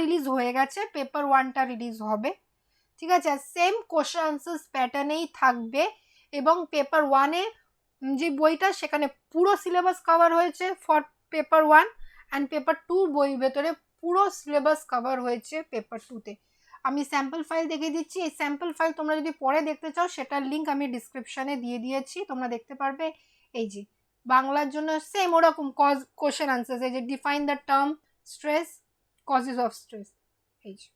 রিলিজ হয়ে গেছে, পেপার 1টা রিলিজ হবে, ঠিক আছে। আর সেম কোশ্চেন আনসার্স প্যাটার্নেই থাকবে, এবং পেপার 1-এ যে বইটা সেখানে পুরো সিলেবাস কভার হয়েছে ফর পেপার 1, অ্যান্ড পেপার 2 বই ভেতরে পুরো সিলেবাস কভার হয়েছে পেপার 2-তে। আমি স্যাম্পল ফাইল দেখিয়ে দিচ্ছি। এই স্যাম্পল ফাইল তোমরা যদি পরে দেখতে চাও সেটার লিঙ্ক আমি ডিসক্রিপশানে দিয়ে দিয়েছি, তোমরা দেখতে পারবে। এই যে বাংলার জন্য সেম ওরকম কোশ্চেন আনসার্স, এই যে define the term stress, causes of stress, এই যে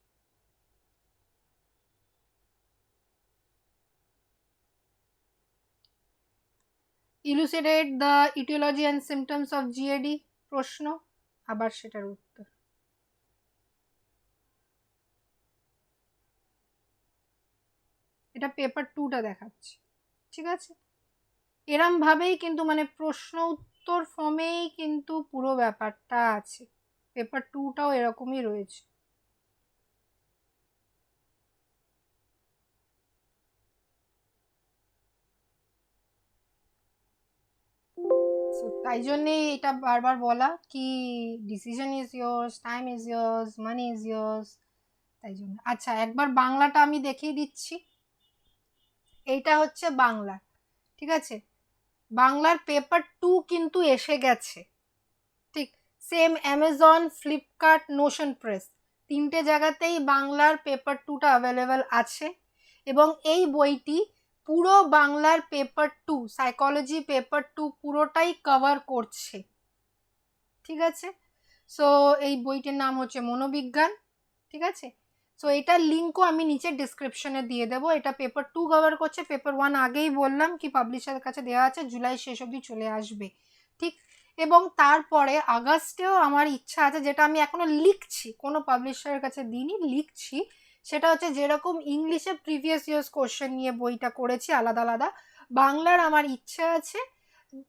elucidate the aetiology and symptoms of GAD, প্রশ্ন আবার সেটার উত্তর। এটা পেপার 2টা দেখাচ্ছে, ঠিক আছে। এরম ভাবেই কিন্তু মানে প্রশ্ন উত্তর ফর্মেই কিন্তু পুরো ব্যাপারটা আছে, পেপার 2টাও এরকমই রয়েছে। তাই জন্যেই এটা বারবার বলা কি decision is yours, time is yours, money is yours, তাই জন্য। আচ্ছা, একবার বাংলাটা আমি দেখিয়ে দিচ্ছি। এইটা হচ্ছে বাংলা, ঠিক আছে। বাংলার পেপার 2 কিন্তু এসে গেছে, ঠিক। Same Amazon, Flipkart, Notion press, 3টে জায়গাতেই বাংলার পেপার 2টা অ্যাভেলেবেল আছে, এবং এই বইটি পুরো বাংলার পেপার 2, সাইকোলজি পেপার 2 পুরোটাই কভার করছে, ঠিক আছে। সো এই বইটির নাম হচ্ছে মনোবিজ্ঞান, ঠিক আছে। সো এটার লিঙ্কও আমি নিচে ডিসক্রিপশনে দিয়ে দেবো। এটা পেপার 2 কভার করছে, পেপার 1 আগেই বললাম কি পাবলিশারের কাছে দেওয়া আছে, জুলাই শেষ অবধি চলে আসবে, ঠিক। এবং তারপরে আগস্টেও আমার ইচ্ছা আছে, যেটা আমি এখনো লিখছি, কোনো পাবলিশারের কাছে দিইনি, লিখছি, সেটা হচ্ছে যেরকম ইংলিশে প্রিভিয়াস ইয়ার্স কোশ্চেন নিয়ে বইটা করেছি আলাদা আলাদা, বাংলার আমার ইচ্ছা আছে,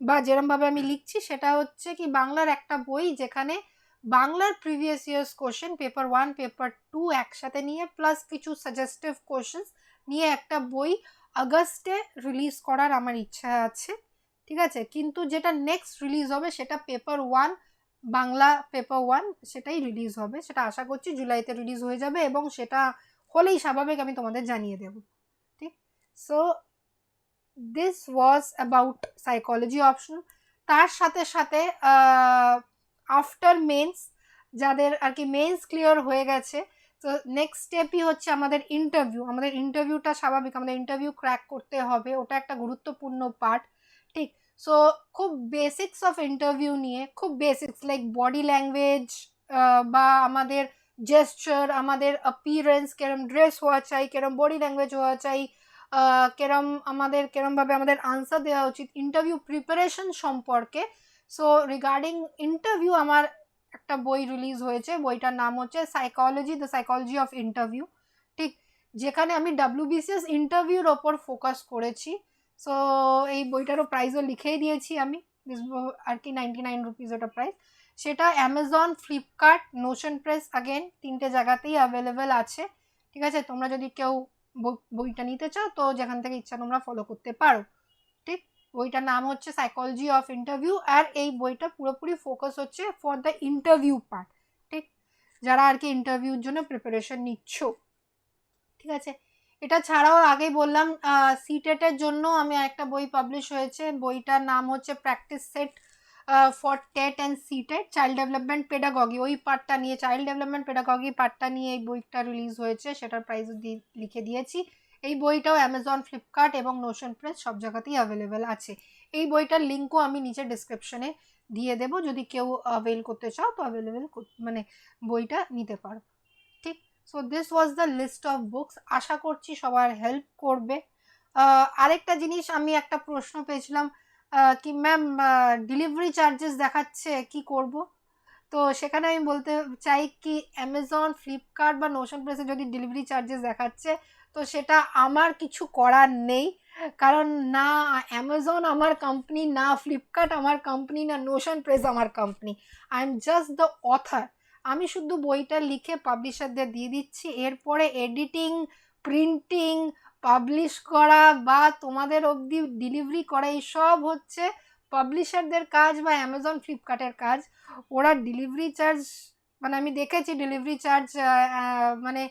বা যেরমভাবে আমি লিখছি সেটা হচ্ছে কি বাংলার একটা বই যেখানে বাংলার previous years question paper 1 paper 2 একসাথে নিয়ে প্লাস কিছু সাজেস্টিভ কোশ্চেন্স নিয়ে একটা বই আগস্টে রিলিজ করার আমার ইচ্ছা আছে, ঠিক আছে। কিন্তু যেটা নেক্সট রিলিজ হবে সেটা পেপার 1, বাংলা পেপার 1 সেটাই রিলিজ হবে, সেটা আশা করছি জুলাইতে রিলিজ হয়ে যাবে, এবং সেটা হলেই স্বাভাবিক আমি তোমাদের জানিয়ে দেব, ঠিক। So this was about psychology option. তার সাথে সাথে আফটার মেন্স, যাদের আর কি মেন্স ক্লিয়ার হয়ে গেছে, তো নেক্সট স্টেপই হচ্ছে আমাদের ইন্টারভিউ। আমাদের ইন্টারভিউটা স্বাভাবিক, আমাদের ইন্টারভিউ ক্র্যাক করতে হবে, ওটা একটা গুরুত্বপূর্ণ পার্ট, ঠিক। সো খুব বেসিক্স অফ ইন্টারভিউ নিয়ে, খুব বেসিক্স লাইক বডি ল্যাঙ্গুয়েজ, বা আমাদের জেস্চার, আমাদের অ্যাপিয়ারেন্স, কেরম ড্রেস হওয়া চাই, কেরম বডি ল্যাঙ্গুয়েজ হওয়া চাই, কেরমভাবে আমাদের আনসার দেওয়া উচিত, ইন্টারভিউ প্রিপারেশন সম্পর্কে। সো রিগার্ডিং ইন্টারভিউ আমার একটা বই রিলিজ হয়েছে, বইটার নাম হচ্ছে psychology, the psychology of interview, ঠিক, যেখানে আমি WBCS ইন্টারভিউর ওপর ফোকাস করেছি। সো এই বইটারও প্রাইসও লিখেই দিয়েছি আমি, আর কি 99 রুপিস ওটা প্রাইস। সেটা Amazon, Flipkart, Notion press, again 3টে জায়গাতেই অ্যাভেলেবেল আছে, ঠিক আছে। তোমরা যদি কেউ বইটা নিতে চাও তো যেখান থেকে ইচ্ছা তোমরা ফলো করতে পারো, ঠিক। বইটার নাম হচ্ছে সাইকোলজি অফ ইন্টারভিউ, আর এই বইটা পুরোপুরি ফোকাস হচ্ছে ফর দ্য ইন্টারভিউ পার্ট, ঠিক, যারা আর কি ইন্টারভিউর জন্য প্রিপারেশন নিচ্ছ, ঠিক আছে। এটা ছাড়াও আগেই বললাম সিটেটের জন্য আমি একটা বই পাবলিশ হয়েছে, বইটার নাম হচ্ছে practice set for TET and CTET, child development pedagogy, ওই পার্টটা নিয়ে, চাইল্ড ডেভেলপমেন্ট পেডাগগি পার্টটা নিয়ে এই বইটা রিলিজ হয়েছে, সেটার প্রাইস লিখে দিয়েছি। এই বইটাও অ্যামাজন, ফ্লিপকার্ট এবং নোশন প্রেস সব জায়গাতেই অ্যাভেলেবেল আছে। এই বইটার লিঙ্কও আমি নিচে ডিসক্রিপশনে দিয়ে দেবো, যদি কেউ অ্যাভেল করতে চাও তো অ্যাভেলেবেল মানে বইটা নিতে পারো, ঠিক। So this was the list of books, আশা করছি সবার হেল্প করবে। আরেকটা জিনিস, আমি একটা প্রশ্ন পেয়েছিলাম কি ম্যাম ডেলিভারি চার্জেস দেখাচ্ছে, কি করব? তো সেখানে আমি বলতে চাই কি অ্যামাজন, ফ্লিপকার্ট বা নোশন প্রেসে যদি ডেলিভারি চার্জেস দেখাচ্ছে তো সেটা আমার কিছু করার নেই, কারণ না অ্যামাজন আমার কোম্পানি, না ফ্লিপকার্ট আমার কোম্পানি, না নোশন প্রেস আমার company, I am just the author. আমি শুধু বইটা লিখে পাবলিশারদের দিয়ে দিচ্ছি, এরপরে এডিটিং, প্রিন্টিং, পাবলিশ করা বা তোমাদের অবধি ডেলিভারি করা, এই সব হচ্ছে পাবলিশারদের কাজ বা অ্যামাজন ফ্লিপকার্টের কাজ, ওরা ডেলিভারি চার্জ, মানে আমি দেখেছি ডেলিভারি চার্জ, মানে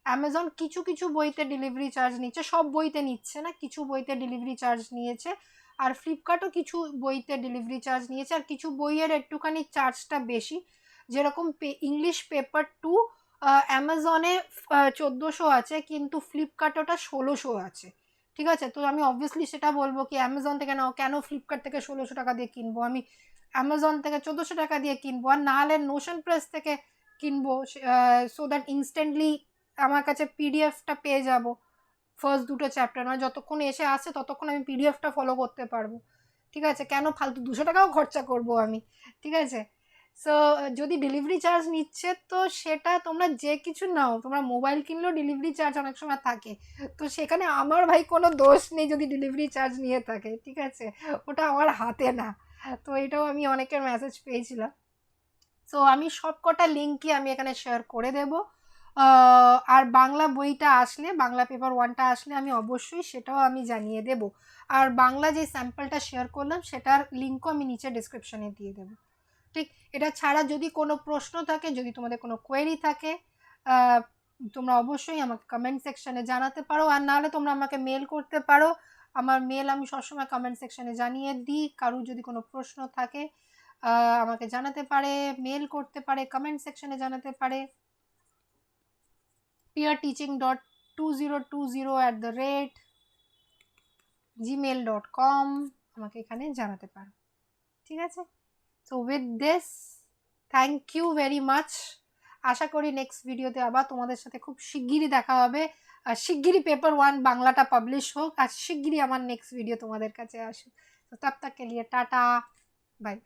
অ্যামাজন কিছু কিছু বইতে ডেলিভারি চার্জ নিচ্ছে, সব বইতে নিচ্ছে না, কিছু বইতে ডেলিভারি চার্জ নিয়েছে। আর ফ্লিপকার্টও কিছু বইতে ডেলিভারি চার্জ নিয়েছে, আর কিছু বইয়ের একটুখানি চার্জটা বেশি। যেরকম ইংলিশ পেপার 2 অ্যামাজনে 1400 আছে, কিন্তু ফ্লিপকার্টে ওটা 1600 আছে। ঠিক আছে, তো আমি অবভিয়াসলি সেটা বলবো কি অ্যামাজন থেকে নাও, কেন ফ্লিপকার্ট থেকে 1600 টাকা দিয়ে কিনবো, আমি অ্যামাজন থেকে 1400 টাকা দিয়ে কিনবো। আর না হলে নোশন প্রেস থেকে কিনবো, সো দ্যাট ইনস্ট্যান্টলি আমার কাছে পিডিএফটা পেয়ে যাব ফার্স্ট দুটো চ্যাপ্টার, মানে যতক্ষণ এসে আসে ততক্ষণ আমি পিডিএফটা ফলো করতে পারবো। ঠিক আছে, কেন ফালতু 200 টাকাও খরচা করব আমি। ঠিক আছে, সো যদি ডেলিভারি চার্জ নিচ্ছে তো সেটা তোমরা যে কিছু নাও, তোমরা মোবাইল কিনলেও ডেলিভারি চার্জ অনেক সময় থাকে, তো সেখানে আমার ভাই কোনো দোষ নেই যদি ডেলিভারি চার্জ নিয়ে থাকে। ঠিক আছে, ওটা আমার হাতে না। তো এটাও আমি অনেকের মেসেজ পেয়েছিলাম। সো আমি সব কটা লিঙ্কই আমি এখানে শেয়ার করে দেব। আর বাংলা বইটা আসলে, বাংলা পেপার 1টা আসলে আমি অবশ্যই সেটাও আমি জানিয়ে দেব। আর বাংলা যে স্যাম্পলটা শেয়ার করলাম সেটার লিঙ্কও আমি নিচে ডিসক্রিপশনে দিয়ে দেবো। ঠিক, এটা ছাড়া যদি কোনো প্রশ্ন থাকে, যদি তোমাদের কোনো কোয়েরি থাকে, তোমরা অবশ্যই আমাকে কমেন্ট সেকশানে জানাতে পারো, আর নাহলে তোমরা আমাকে মেল করতে পারো। আমার মেল আমি সবসময় কমেন্ট সেকশানে জানিয়ে দিই। কারুর যদি কোনো প্রশ্ন থাকে আমাকে জানাতে পারে, মেল করতে পারে, কমেন্ট সেকশানে জানাতে পারে। peerteaching.2020@gmail.com আমাকে এখানে জানাতে পারো। ঠিক আছে, so with this thank you very much. আশা করি নেক্সট ভিডিওতে আবার তোমাদের সাথে খুব শিগগিরই দেখা হবে। আর শিগগিরই পেপার 1 বাংলাটা পাবলিশ হোক, আর শিগগিরই আমার নেক্সট ভিডিও তোমাদের কাছে আসুক। তো তব তক কে লিয়ে টাটা, বাই।